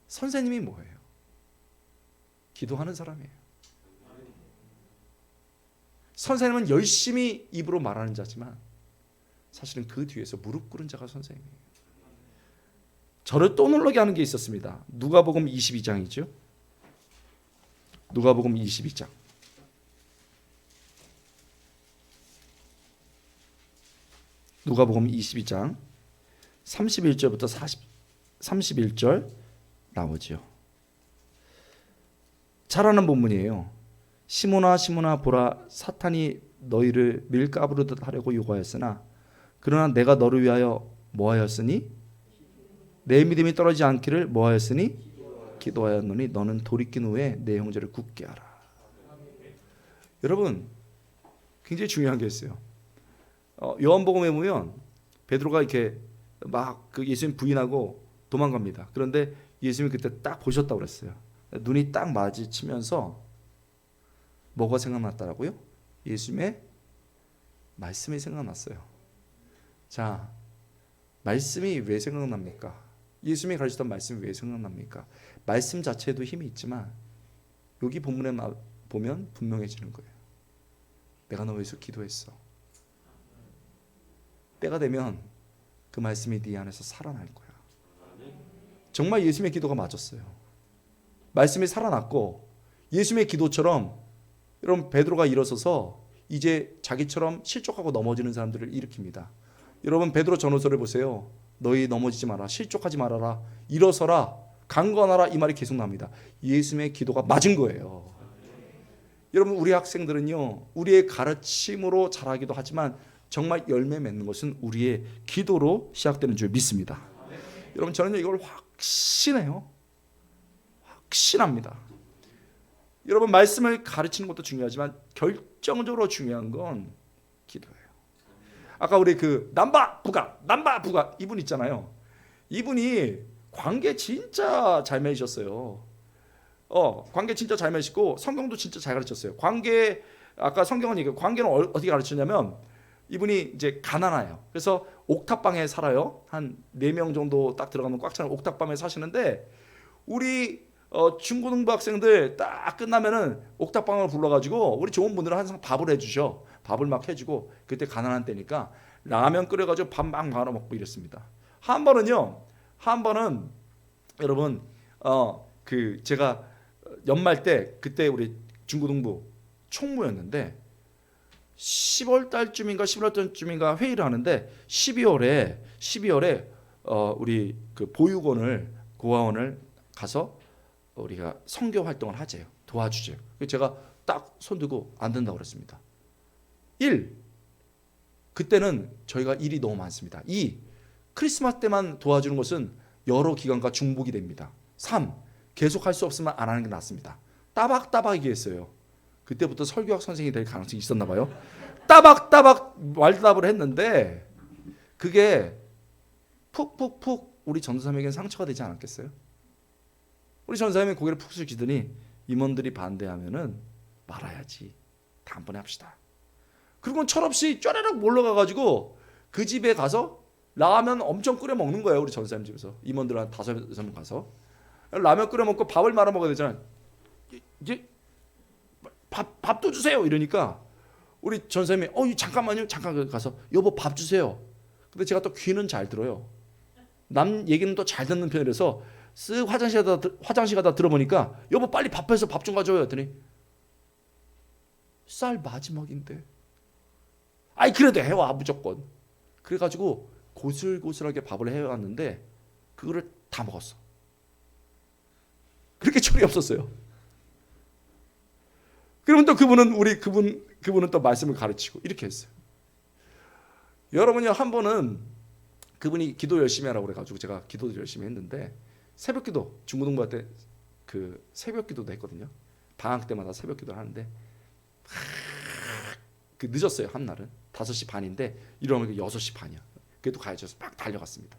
선생님이 뭐예요? 기도하는 사람이에요. 선생님은 열심히 입으로 말하는 자지만 사실은 그 뒤에서 무릎 꿇은 자가 선생님이에요. 저를 또 놀라게 하는 게 있었습니다. 누가복음 22장이죠. 누가복음 22장. 누가복음 22장 31절부터 31절 나오죠. 잘 아는 본문이에요. 시몬아 시몬아 보라, 사탄이 너희를 밀가부르듯 하려고 요구하였으나 그러나 내가 너를 위하여 뭐하였으니? 내 믿음이 떨어지지 않기를 뭐하였으니? 기도하였노니 너는 돌이킨 후에 내 형제를 굳게 하라. 여러분, 굉장히 중요한 게 있어요. 요한복음에 보면 베드로가 이렇게 막 예수님 부인하고 도망갑니다. 그런데 예수님이 그때 딱 보셨다고 그랬어요. 눈이 딱 마주치면서 뭐가 생각났다라고요? 예수님의 말씀이 생각났어요. 자, 말씀이 왜 생각납니까? 예수님이 가르치던 말씀이 왜 생각납니까? 말씀 자체에도 힘이 있지만 여기 본문에 보면 분명해지는 거예요. 내가 너 위해서 기도했어. 때가 되면 그 말씀이 네 안에서 살아날 거야. 정말 예수님의 기도가 맞았어요. 말씀이 살아났고 예수님의 기도처럼 여러분 베드로가 일어서서 이제 자기처럼 실족하고 넘어지는 사람들을 일으킵니다. 여러분 베드로 전후서를 보세요. 너희 넘어지지 마라. 실족하지 말아라. 일어서라. 강건하라. 이 말이 계속 나옵니다. 예수님의 기도가 맞은 거예요. 여러분 우리 학생들은요. 우리의 가르침으로 자라기도 하지만 정말 열매 맺는 것은 우리의 기도로 시작되는 줄 믿습니다. 여러분 저는 이걸 확신해요. 확신합니다. 여러분 말씀을 가르치는 것도 중요하지만 결정적으로 중요한 건 기도예요. 아까 우리 그 남바 부가 이분 있잖아요. 이분이 관계 진짜 잘 맺으셨어요. 관계 진짜 잘 맺으시고 성경도 진짜 잘 가르쳤어요. 관계 아까 성경은 이게 관계는 어떻게 가르치냐면 이분이 이제 가난해요. 그래서 옥탑방에 살아요. 한 4명 정도 딱 들어가면 꽉 차는 옥탑방에 사시는데 우리 중고등부 학생들 딱 끝나면은 옥탑방을 불러가지고 우리 좋은 분들은 항상 밥을 해주셔. 밥을 막 해주고 그때 가난한 때니까 라면 끓여가지고 밥 막 말아 먹고 이랬습니다. 한 번은 여러분 그 제가 연말 때 그때 우리 중고등부 총무였는데 10월 달쯤인가 11월 달쯤인가 회의를 하는데 12월에 우리 그 보육원을 고아원을 가서 우리가 선교 활동을 하재요. 도와주재요. 제가 딱 손들고 안 된다고 그랬습니다. 1. 그때는 저희가 일이 너무 많습니다. 2. 크리스마스 때만 도와주는 것은 여러 기관과 중복이 됩니다. 3. 계속 할 수 없으면 안 하는 게 낫습니다. 따박따박 얘기했어요. 그때부터 설교학 선생님이 될 가능성이 있었나 봐요. 따박따박 말답을 했는데 그게 푹푹푹 우리 전도사님에게는 상처가 되지 않았겠어요? 우리 전도사님이 고개를 푹 숙이더니 임원들이 반대하면은 말아야지. 다음번에 합시다. 그리고 철없이 쫘르륵 몰려가가지고 그 집에 가서 라면 엄청 끓여 먹는 거예요. 우리 전도사님 집에서 임원들 한 5명 가서 라면 끓여 먹고 밥을 말아 먹어야 되잖아요. 이제 밥도 주세요 이러니까 우리 전사님이 잠깐만요. 잠깐 가서 여보 밥 주세요. 근데 제가 또 귀는 잘 들어요. 남 얘기는 또 잘 듣는 편이라서 쓱 화장실 가다 들어보니까 여보 빨리 밥해서 밥 좀 가져와요 했더니 쌀 마지막인데 아이 그래도 해와 무조건. 그래가지고 고슬고슬하게 밥을 해왔는데 그거를 다 먹었어. 그렇게 철이 없었어요. 그러면 또 그분은 또 말씀을 가르치고 이렇게 했어요. 여러분요 한 번은 그분이 기도 열심히 하라고 그래가지고 제가 기도를 열심히 했는데 새벽기도 중고등부 때 그 새벽기도도 했거든요. 방학 때마다 새벽기도를 하는데 그 늦었어요. 한 날은 5시 반인데 이러면 6시 반이야. 그래도 가야죠. 막 달려갔습니다.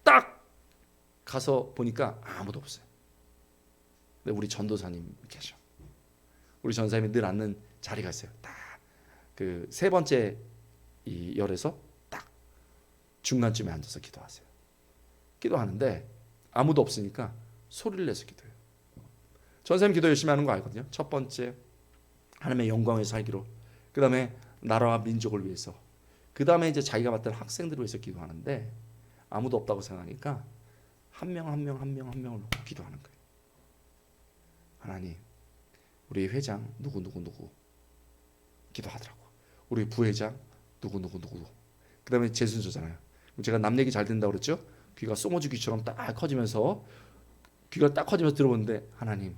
딱 가서 보니까 아무도 없어요. 근데 우리 전도사님 계셔. 우리 전사님이 늘 앉는 자리가 있어요. 딱 그 3번째 이 열에서 딱 중간쯤에 앉아서 기도하세요. 기도하는데 아무도 없으니까 소리를 내서 기도해요. 전사님 기도 열심히 하는 거 알거든요. 첫 번째 하나님의 영광을 살기로, 그 다음에 나라와 민족을 위해서, 그 다음에 이제 자기가 맡은 학생들을 위해서 기도하는데 아무도 없다고 생각하니까 한 명을 놓고 기도하는 거예요. 하나님, 우리 회장 누구 기도하더라고. 우리 부회장 누구. 그 다음에 제 순서잖아요. 제가 남 얘기 잘 듣는다고 그랬죠. 귀가 소머지 귀처럼 딱 커지면서 귀가 딱 커지면서 들어보는데 하나님,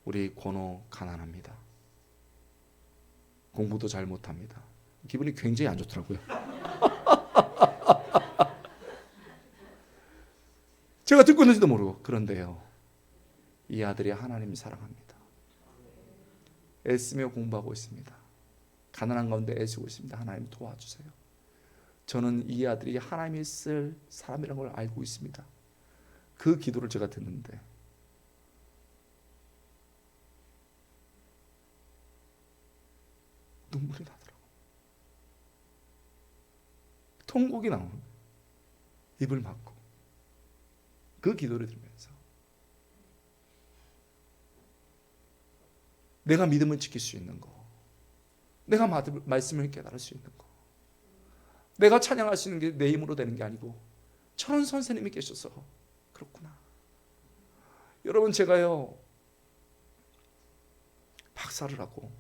우리 권호 가난합니다. 공부도 잘 못합니다. 기분이 굉장히 안 좋더라고요. 제가 듣고 있는지도 모르고. 그런데요, 이 아들이 하나님 사랑합니다. 애쓰며 공부하고 있습니다. 가난한 가운데 애쓰고 있습니다. 하나님 도와주세요. 저는 이 아들이 하나님이 쓸 사람이라는 걸 알고 있습니다. 그 기도를 제가 듣는데 눈물이 나더라고요. 통곡이 나오는 거예요. 입을 막고 그 기도를 들으면서 내가 믿음을 지킬 수 있는 거, 내가 말씀을 깨달을 수 있는 거, 내가 찬양할 수 있는 게 내 힘으로 되는 게 아니고 저런 선생님이 계셔서 그렇구나. 여러분, 제가요 박사를 하고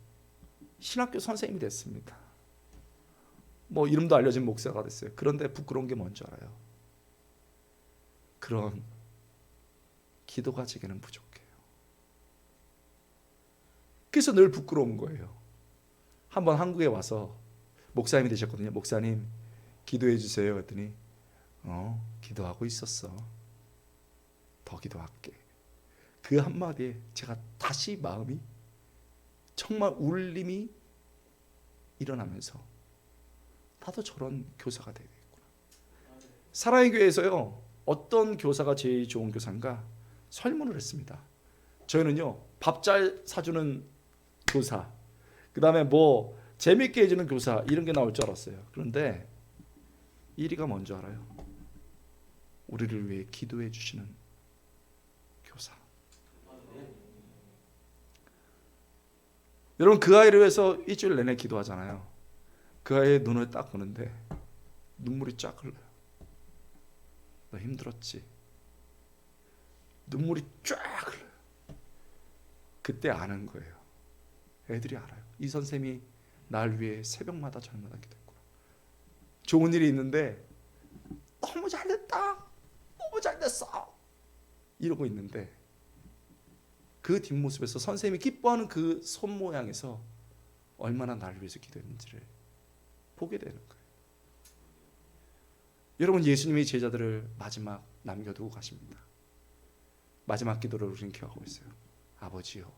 신학교 선생님이 됐습니다. 뭐 이름도 알려진 목사가 됐어요. 그런데 부끄러운 게 뭔지 알아요? 그런 기도가 제게는 부족해요. 그래서 늘 부끄러운 거예요. 한번 한국에 와서 목사님이 되셨거든요. 목사님 기도해 주세요 그랬더니 기도하고 있었어. 더 기도할게. 그 한마디에 제가 다시 마음이 정말 울림이 일어나면서 나도 저런 교사가 되겠구나. 사랑의 교회에서요 어떤 교사가 제일 좋은 교사인가 설문을 했습니다. 저희는요 밥 잘 사주는 교사, 그 다음에 뭐 재밌게 해주는 교사 이런 게 나올 줄 알았어요. 그런데 1위가 뭔지 알아요? 우리를 위해 기도해 주시는 교사. 여러분, 그 아이를 위해서 일주일 내내 기도하잖아요. 그 아이의 눈을 딱 보는데 눈물이 쫙 흘러요. 너 힘들었지? 눈물이 쫙 흘러요. 그때 아는 거예요. 애들이 알아요. 이 선생님이 날 위해 새벽마다 저녁마다 기도했구나. 좋은 일이 있는데 너무 잘됐다, 너무 잘됐어 이러고 있는데 그 뒷모습에서 선생님이 기뻐하는 그 손 모양에서 얼마나 나를 위해서 기도했는지를 보게 되는 거예요. 여러분, 예수님이 제자들을 마지막 남겨두고 가십니다. 마지막 기도를 우리는 기억하고 있어요. 아버지요,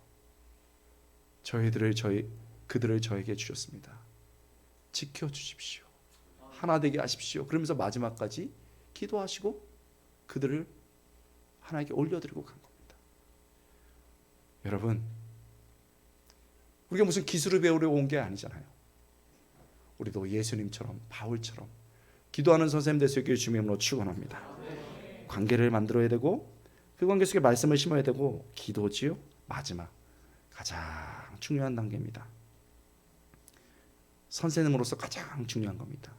그들을 저에게 주셨습니다. 지켜주십시오. 하나 되게 하십시오. 그러면서 마지막까지 기도하시고 그들을 하나님께 올려드리고 간 겁니다. 여러분, 우리가 무슨 기술을 배우려 온 게 아니잖아요. 우리도 예수님처럼 바울처럼 기도하는 선생님 될 수 있기를 주님의 이름으로 축원합니다. 관계를 만들어야 되고 그 관계 속에 말씀을 심어야 되고 기도지요. 마지막 가장 중요한 단계입니다. 선생님으로서 가장 중요한 겁니다.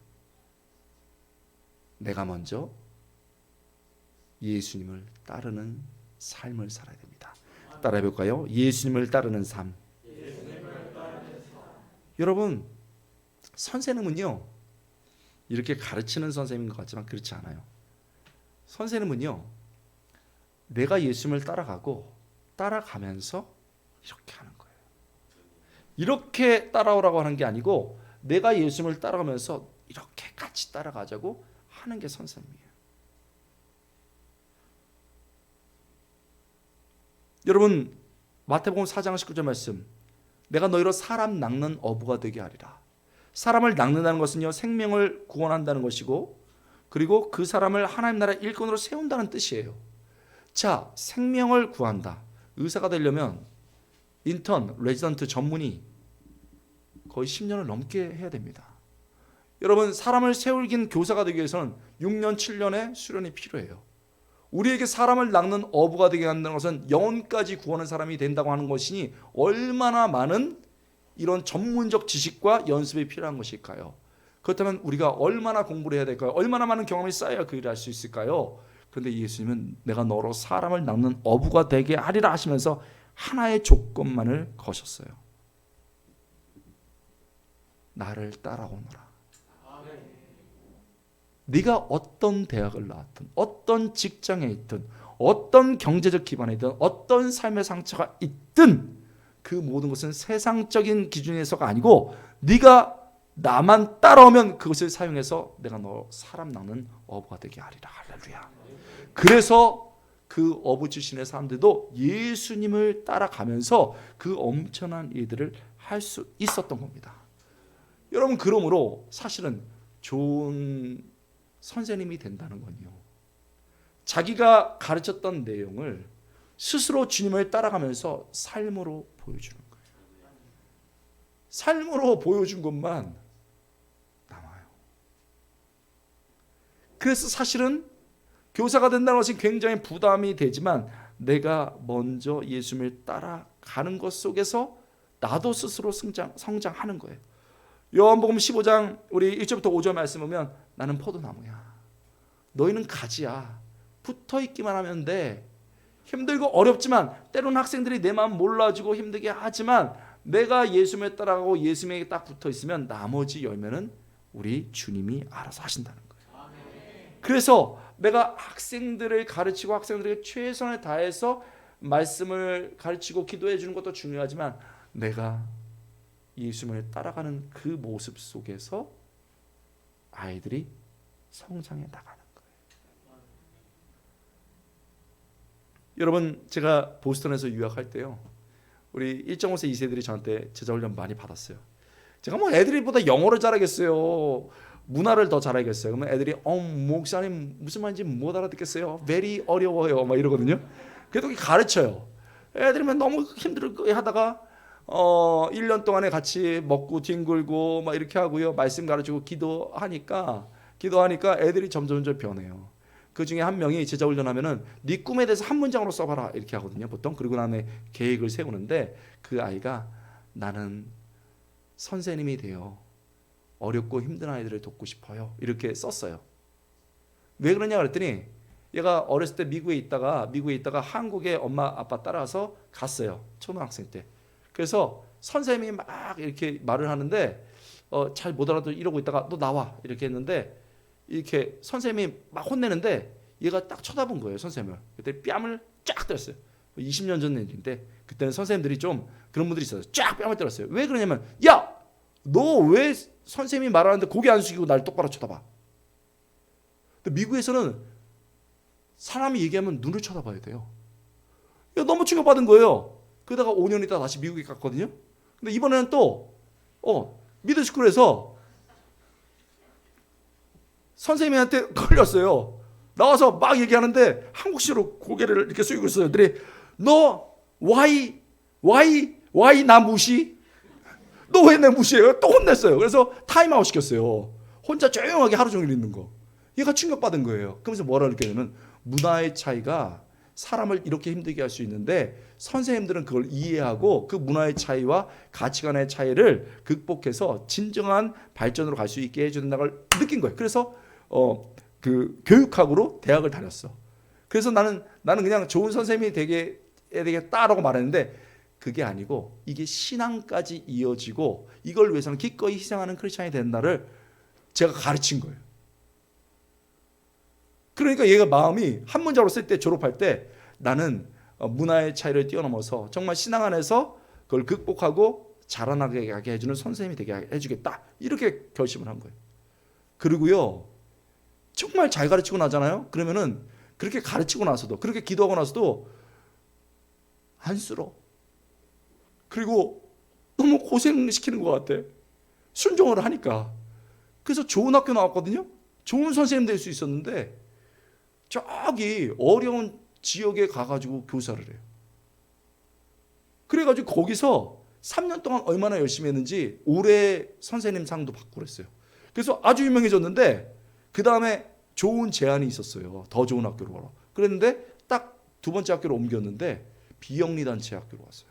내가 먼저 예수님을 따르는 삶을 살아야 됩니다. 따라해 볼까요? 예수님을 따르는 삶. 여러분, 선생님은요 이렇게 가르치는 선생님인 것 같지만 그렇지 않아요. 선생님은요 내가 예수님을 따라가면서 이렇게 하는 거예요. 이렇게 따라오라고 하는 게 아니고 내가 예수님을 따라가면서 이렇게 같이 따라가자고 하는 게 선생님이에요. 여러분, 마태복음 4장 19절 말씀, 내가 너희로 사람 낚는 어부가 되게 하리라. 사람을 낚는다는 것은요 생명을 구원한다는 것이고 그리고 그 사람을 하나님 나라 일꾼으로 세운다는 뜻이에요. 자, 생명을 구한다. 의사가 되려면 인턴, 레지던트 전문의 거의 10년을 넘게 해야 됩니다. 여러분, 사람을 세울긴 교사가 되기 위해서는 6년, 7년의 수련이 필요해요. 우리에게 사람을 낚는 어부가 되게 한다는 것은 영혼까지 구하는 사람이 된다고 하는 것이니 얼마나 많은 이런 전문적 지식과 연습이 필요한 것일까요? 그렇다면 우리가 얼마나 공부를 해야 될까요? 얼마나 많은 경험이 쌓여야 그 일을 할 수 있을까요? 그런데 예수님은 내가 너로 사람을 낚는 어부가 되게 하리라 하시면서 하나의 조건만을 거셨어요. 나를 따라오너라. 네가 어떤 대학을 나왔든 어떤 직장에 있든 어떤 경제적 기반에 있든 어떤 삶의 상처가 있든 그 모든 것은 세상적인 기준에서가 아니고 네가 나만 따라오면 그것을 사용해서 내가 너 사람 낚는 어부가 되게 하리라. 할렐루야. 그래서 그 어부 출신의 사람들도 예수님을 따라가면서 그 엄청난 일들을 할 수 있었던 겁니다. 여러분, 그러므로 사실은 좋은 선생님이 된다는 건요, 자기가 가르쳤던 내용을 스스로 주님을 따라가면서 삶으로 보여주는 거예요. 삶으로 보여준 것만 남아요. 그래서 사실은 교사가 된다는 것이 굉장히 부담이 되지만 내가 먼저 예수님을 따라가는 것 속에서 나도 스스로 성장하는 거예요. 요한복음 15장 우리 1절부터 5절 말씀 보면 나는 포도나무야. 너희는 가지야. 붙어있기만 하면 돼. 힘들고 어렵지만 때로는 학생들이 내 마음 몰라주고 힘들게 하지만 내가 예수님을 따라가고 예수님에게 딱 붙어있으면 나머지 열매는 우리 주님이 알아서 하신다는 거예요. 그래서 내가 학생들을 가르치고 학생들에게 최선을 다해서 말씀을 가르치고 기도해 주는 것도 중요하지만 내가 예수님을 따라가는 그 모습 속에서 아이들이 성장해 나가는 거예요. 여러분, 제가 보스턴에서 유학할 때요, 우리 1.5세 2세들이 저한테 제자훈련 많이 받았어요. 제가 뭐 애들이보다 영어를 잘하겠어요, 문화를 더 잘하겠어요. 그러면 애들이 목사님 무슨 말인지 못 알아듣겠어요, very 어려워요 막 이러거든요. 그래도 가르쳐요. 애들이면 너무 힘들게 하다가 1년 동안에 같이 먹고 뒹굴고 막 이렇게 하고요, 말씀 가르치고 기도하니까 애들이 점점 변해요. 그 중에 한 명이 제자 훈련하면은 네 꿈에 대해서 한 문장으로 써봐라 이렇게 하거든요, 보통. 그리고 다음에 계획을 세우는데 그 아이가 나는 선생님이 되어 어렵고 힘든 아이들을 돕고 싶어요 이렇게 썼어요. 왜 그러냐 그랬더니 얘가 어렸을 때 미국에 있다가 한국에 엄마 아빠 따라서 갔어요, 초등학생 때. 그래서 선생님이 막 이렇게 말을 하는데 잘 못 알아듣고 이러고 있다가 너 나와 이렇게 했는데 이렇게 선생님이 막 혼내는데 얘가 딱 쳐다본 거예요, 선생님을. 그때 뺨을 쫙 때렸어요. 20년 전 일인데 그때는 선생님들이 좀 그런 분들이 있어요. 쫙 뺨을 때렸어요. 왜 그러냐면 야! 너 왜 선생님이 말하는데 고개 안 숙이고 날 똑바로 쳐다봐. 근데 미국에서는 사람이 얘기하면 눈을 쳐다봐야 돼요. 너무 충격받은 거예요. 그러다가 5년 있다 다시 미국에 갔거든요. 근데 이번에는 또 미드스쿨에서 선생님한테 걸렸어요. 나와서 막 얘기하는데 한국식으로 고개를 이렇게 숙이고 있어요. 애들이 너 why 나 무시? 너 왜 내 무시해요? 또 혼냈어요. 그래서 타임아웃 시켰어요. 혼자 조용하게 하루 종일 있는 거. 얘가 충격받은 거예요. 그러면서 뭐라 느끼냐면 문화의 차이가 사람을 이렇게 힘들게 할 수 있는데 선생님들은 그걸 이해하고 그 문화의 차이와 가치관의 차이를 극복해서 진정한 발전으로 갈 수 있게 해주는 걸 느낀 거예요. 그래서 그 교육학으로 대학을 다녔어. 그래서 나는 그냥 좋은 선생님이 되겠다라고 말했는데 그게 아니고 이게 신앙까지 이어지고 이걸 위해서는 기꺼이 희생하는 크리스찬이 된다를 제가 가르친 거예요. 그러니까 얘가 마음이 한 문장으로 쓸 때 졸업할 때 나는 문화의 차이를 뛰어넘어서 정말 신앙 안에서 그걸 극복하고 자라나게 해주는 선생님이 되게 해주겠다 이렇게 결심을 한 거예요. 그리고요 정말 잘 가르치고 나잖아요. 그러면은 그렇게 가르치고 나서도 그렇게 기도하고 나서도 안쓰러워. 그리고 너무 고생시키는 것 같아. 순종을 하니까. 그래서 좋은 학교 나왔거든요. 좋은 선생님 될 수 있었는데 저기 어려운 지역에 가가지고 교사를 해요. 그래가지고 거기서 3년 동안 얼마나 열심히 했는지 올해 선생님 상도 받고 그랬어요. 그래서 아주 유명해졌는데 그 다음에 좋은 제안이 있었어요. 더 좋은 학교로 가라. 그랬는데 딱 두 번째 학교로 옮겼는데 비영리 단체 학교로 왔어요.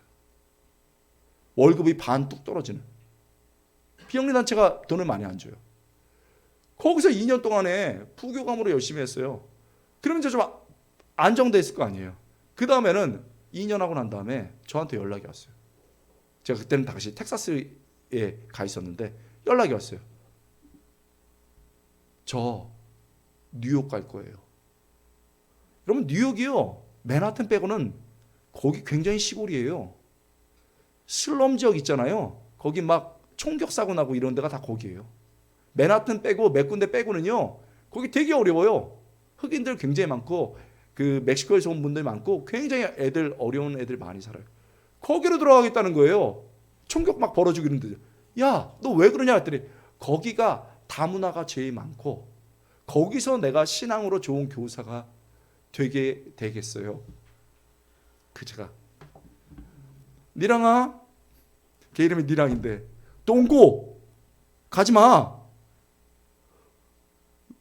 월급이 반 뚝 떨어지는. 비영리 단체가 돈을 많이 안 줘요. 거기서 2년 동안에 부교감으로 열심히 했어요. 그러면 이제 좀 안정돼 있을 거 아니에요. 그 다음에는 2년 하고 난 다음에 저한테 연락이 왔어요. 제가 그때는 당시 텍사스에 가 있었는데 연락이 왔어요. 저 뉴욕 갈 거예요. 여러분 뉴욕이요 맨하튼 빼고는 거기 굉장히 시골이에요. 슬럼 지역 있잖아요. 거기 막 총격 사고 나고 이런 데가 다 거기예요. 맨하튼 빼고 몇 군데 빼고는요 거기 되게 어려워요. 흑인들 굉장히 많고 그 멕시코에서 온 분들 많고 굉장히 어려운 애들 많이 살아요. 거기로 들어가겠다는 거예요. 총격 막 벌어지고 이러는데 야, 너 왜 그러냐 했더니 거기가 다문화가 제일 많고 거기서 내가 신앙으로 좋은 교사가 되게 되겠어요. 그 제가 니랑아, 걔 이름이 니랑인데 동고 가지마.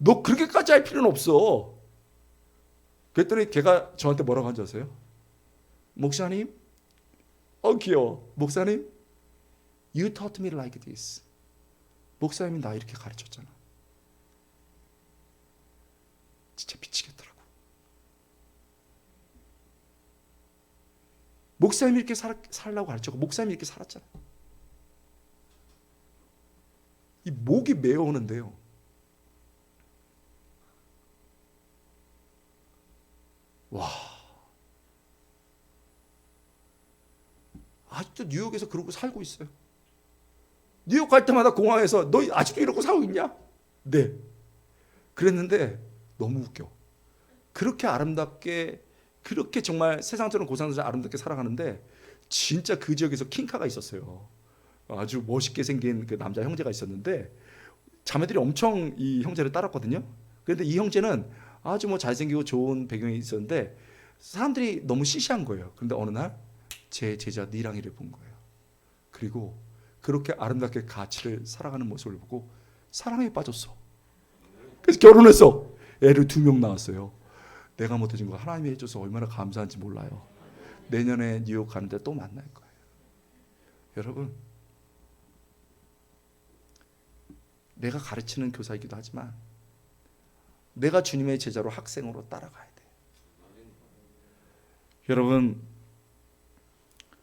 너 그렇게까지 할 필요는 없어. 그랬더니 걔가 저한테 뭐라고 한지 아세요? 목사님, 귀여워. 목사님, you taught me like this. 목사님이 나 이렇게 가르쳤잖아. 진짜 미치겠더라고. 목사님이 이렇게 살라고 가르쳤고 목사님이 이렇게 살았잖아. 이 목이 메어오는데요. 와, 아직도 뉴욕에서 그러고 살고 있어요. 뉴욕 갈 때마다 공항에서 너 아직도 이러고 살고 있냐? 네. 그랬는데 너무 웃겨. 그렇게 아름답게, 그렇게 정말 세상처럼 고상도서 아름답게 살아가는데 진짜 그 지역에서 킹카가 있었어요. 아주 멋있게 생긴 그 남자 형제가 있었는데 자매들이 엄청 이 형제를 따랐거든요. 그런데 이 형제는 아주 뭐 잘생기고 좋은 배경이 있었는데 사람들이 너무 시시한 거예요. 그런데 어느 날 제 제자 니랑이를 본 거예요. 그리고 그렇게 아름답게 가치를 살아가는 모습을 보고 사랑에 빠졌어. 그래서 결혼했어. 애를 2명 낳았어요. 내가 못해준 거 하나님이 해줘서 얼마나 감사한지 몰라요. 내년에 뉴욕 가는데 또 만날 거예요. 여러분, 내가 가르치는 교사이기도 하지만 내가 주님의 제자로 학생으로 따라가야 돼. 여러분,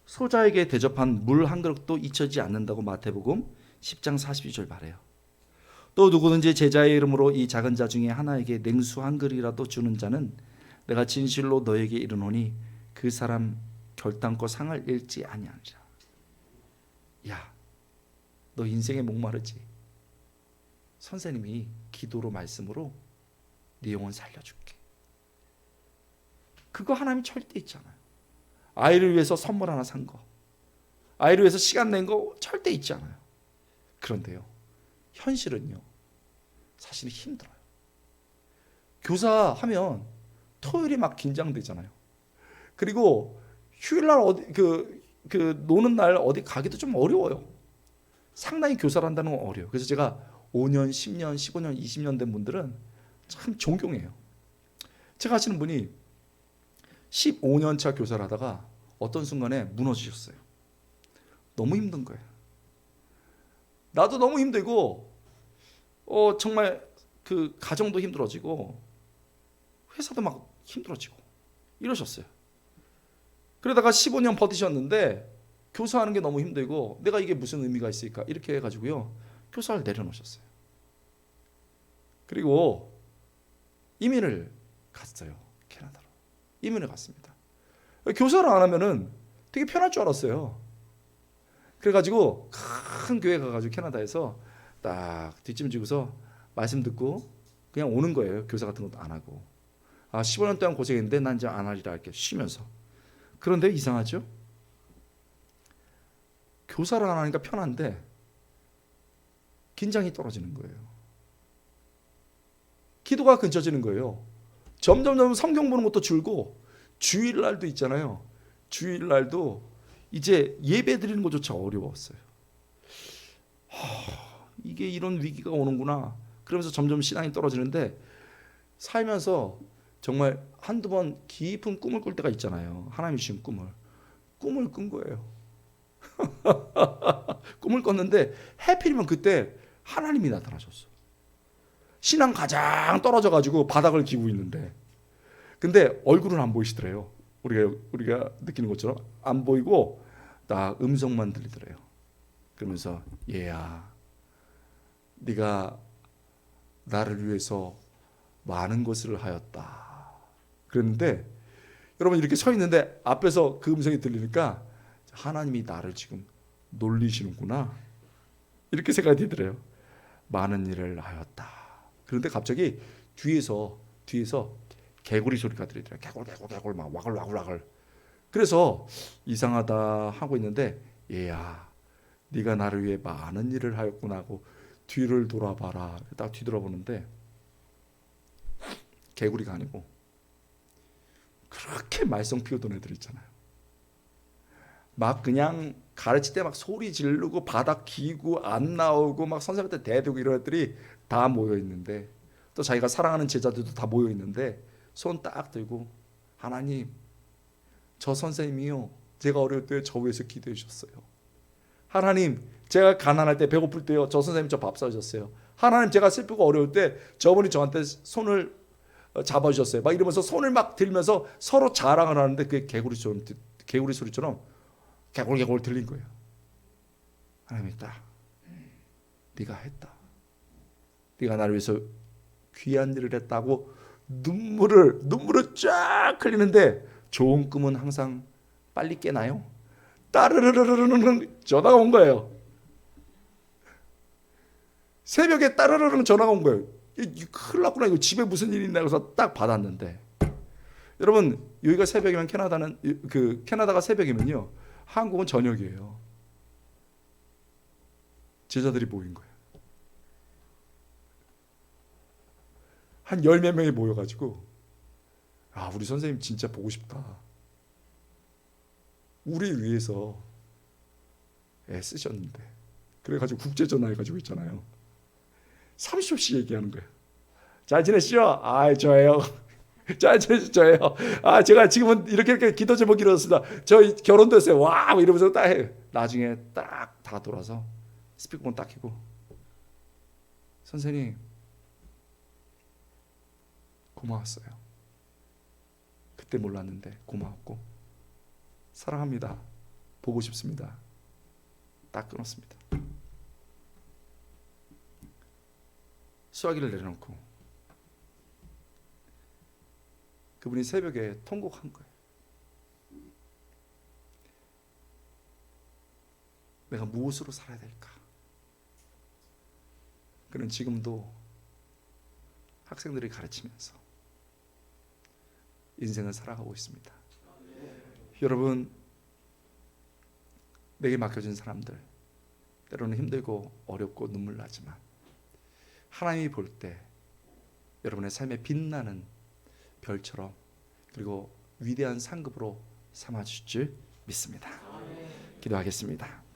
소자에게 대접한 물 한 그릇도 잊혀지지 않는다고 마태복음 10장 42절 말해요. 또 누구든지 제자의 이름으로 이 작은 자 중에 하나에게 냉수 한 그릇이라도 주는 자는 내가 진실로 너에게 이르노니 그 사람 결단코 상을 잃지 아니하리라. 야, 너 인생에 목마르지? 선생님이 기도로 말씀으로 네 영혼 살려줄게. 그거 하나님 절대 있잖아요. 아이를 위해서 선물 하나 산 거, 아이를 위해서 시간 낸 거 절대 있지 않아요. 그런데요, 현실은요, 사실 힘들어요. 교사하면 토요일이 막 긴장되잖아요. 그리고 휴일날 어디 노는 날 어디 가기도 좀 어려워요. 상당히 교사를 한다는 건 어려워요. 그래서 제가 5년, 10년, 15년, 20년 된 분들은 참 존경해요. 제가 아시는 분이 15년 차 교사를 하다가 어떤 순간에 무너지셨어요. 너무 힘든 거예요. 나도 너무 힘들고 정말 그 가정도 힘들어지고 회사도 막 힘들어지고 이러셨어요. 그러다가 15년 버티셨는데 교사하는 게 너무 힘들고 내가 이게 무슨 의미가 있을까 이렇게 해가지고요, 교사를 내려놓으셨어요. 그리고 이민을 갔어요. 캐나다로 이민을 갔습니다. 교사를 안 하면은 되게 편할 줄 알았어요. 그래가지고 큰 교회 가가지고 캐나다에서 딱 뒷짐 지고서 말씀 듣고 그냥 오는 거예요. 교사 같은 것도 안 하고. 15년 동안 고생했는데 난 이제 안 하리라 이렇게 쉬면서. 그런데 이상하죠? 교사를 안 하니까 편한데 긴장이 떨어지는 거예요. 기도가 근처지는 거예요. 점점 성경 보는 것도 줄고 주일날도 있잖아요. 주일날도 이제 예배 드리는 것조차 어려웠어요. 이게 이런 위기가 오는구나. 그러면서 점점 신앙이 떨어지는데 살면서 정말 한두 번 깊은 꿈을 꿀 때가 있잖아요. 하나님이 주신 꿈을 꾼 거예요. 꿈을 꿨는데 해필이면 그때 하나님이 나타나셨어. 신앙 가장 떨어져 가지고 바닥을 기고 있는데, 근데 얼굴은 안 보이시더래요. 우리가 느끼는 것처럼 안 보이고 딱 음성만 들리더래요. 그러면서 얘야, 네가 나를 위해서 많은 것을 하였다. 그랬는데 여러분 이렇게 서 있는데 앞에서 그 음성이 들리니까 하나님이 나를 지금 놀리시는구나 이렇게 생각이 들더래요. 많은 일을 하였다. 그런데 갑자기 뒤에서 개구리 소리가 들리더래요. 개굴 막 와글와글. 그래서 이상하다 하고 있는데 얘야, 네가 나를 위해 많은 일을 하였구나 하고 뒤를 돌아봐라. 딱 뒤돌아보는데 개구리가 아니고 그렇게 말썽 피우던 애들 있잖아요. 막 그냥 가르칠 때 막 소리 지르고 바닥 기고 안 나오고 막 선생님한테 대들고 이런 애들이 다 모여 있는데 또 자기가 사랑하는 제자들도 다 모여 있는데 손 딱 들고 하나님, 저 선생님이요, 제가 어려울 때 저 위해서 기도해 주셨어요. 하나님, 제가 가난할 때 배고플 때요, 저 선생님 저 밥 사주셨어요. 하나님, 제가 슬프고 어려울 때 저분이 저한테 손을 잡아주셨어요. 막 이러면서 손을 막 들면서 서로 자랑을 하는데 그게 개구리 소리처럼 개골개골 들린 거예요. 하나님이 딱, 네가 했다, 네가 나를 위해서 귀한 일을 했다고 눈물을 쫙 흘리는데, 좋은 꿈은 항상 빨리 깨나요? 따르르르르르 전화가 온 거예요. 새벽에 따르르르 전화가 온 거예요. 큰일 났구나, 이거 집에 무슨 일이 있나 해서 딱 받았는데, 여러분, 여기가 새벽이면 캐나다가 새벽이면요, 한국은 저녁이에요. 제자들이 모인 거예요. 한 10몇 명이 모여가지고, 아, 우리 선생님 진짜 보고 싶다, 우리 위해서 애쓰셨는데. 그래가지고 국제전화해가지고 있잖아요, 30초씩 얘기하는 거예요. 잘 지내시죠? 아, 저예요. 잘 지내시죠? 저예요. 아, 제가 지금은 이렇게 기도 제목 이뤘습니다. 저 결혼도 했어요. 와, 이러면서 딱 해. 나중에 딱 다 돌아서 스피커폰 딱 켜고, 선생님 고마웠어요. 그때 몰랐는데 고마웠고 사랑합니다. 보고 싶습니다. 딱 끊었습니다. 수화기를 내려놓고 그분이 새벽에 통곡한 거예요. 내가 무엇으로 살아야 될까? 그는 지금도 학생들이 가르치면서 인생을 살아가고 있습니다. 여러분, 내게 맡겨진 사람들, 때로는 힘들고 어렵고 눈물 나지만 하나님이 볼 때 여러분의 삶에 빛나는 별처럼, 그리고 위대한 상급으로 삼아주실 줄 믿습니다. 기도하겠습니다.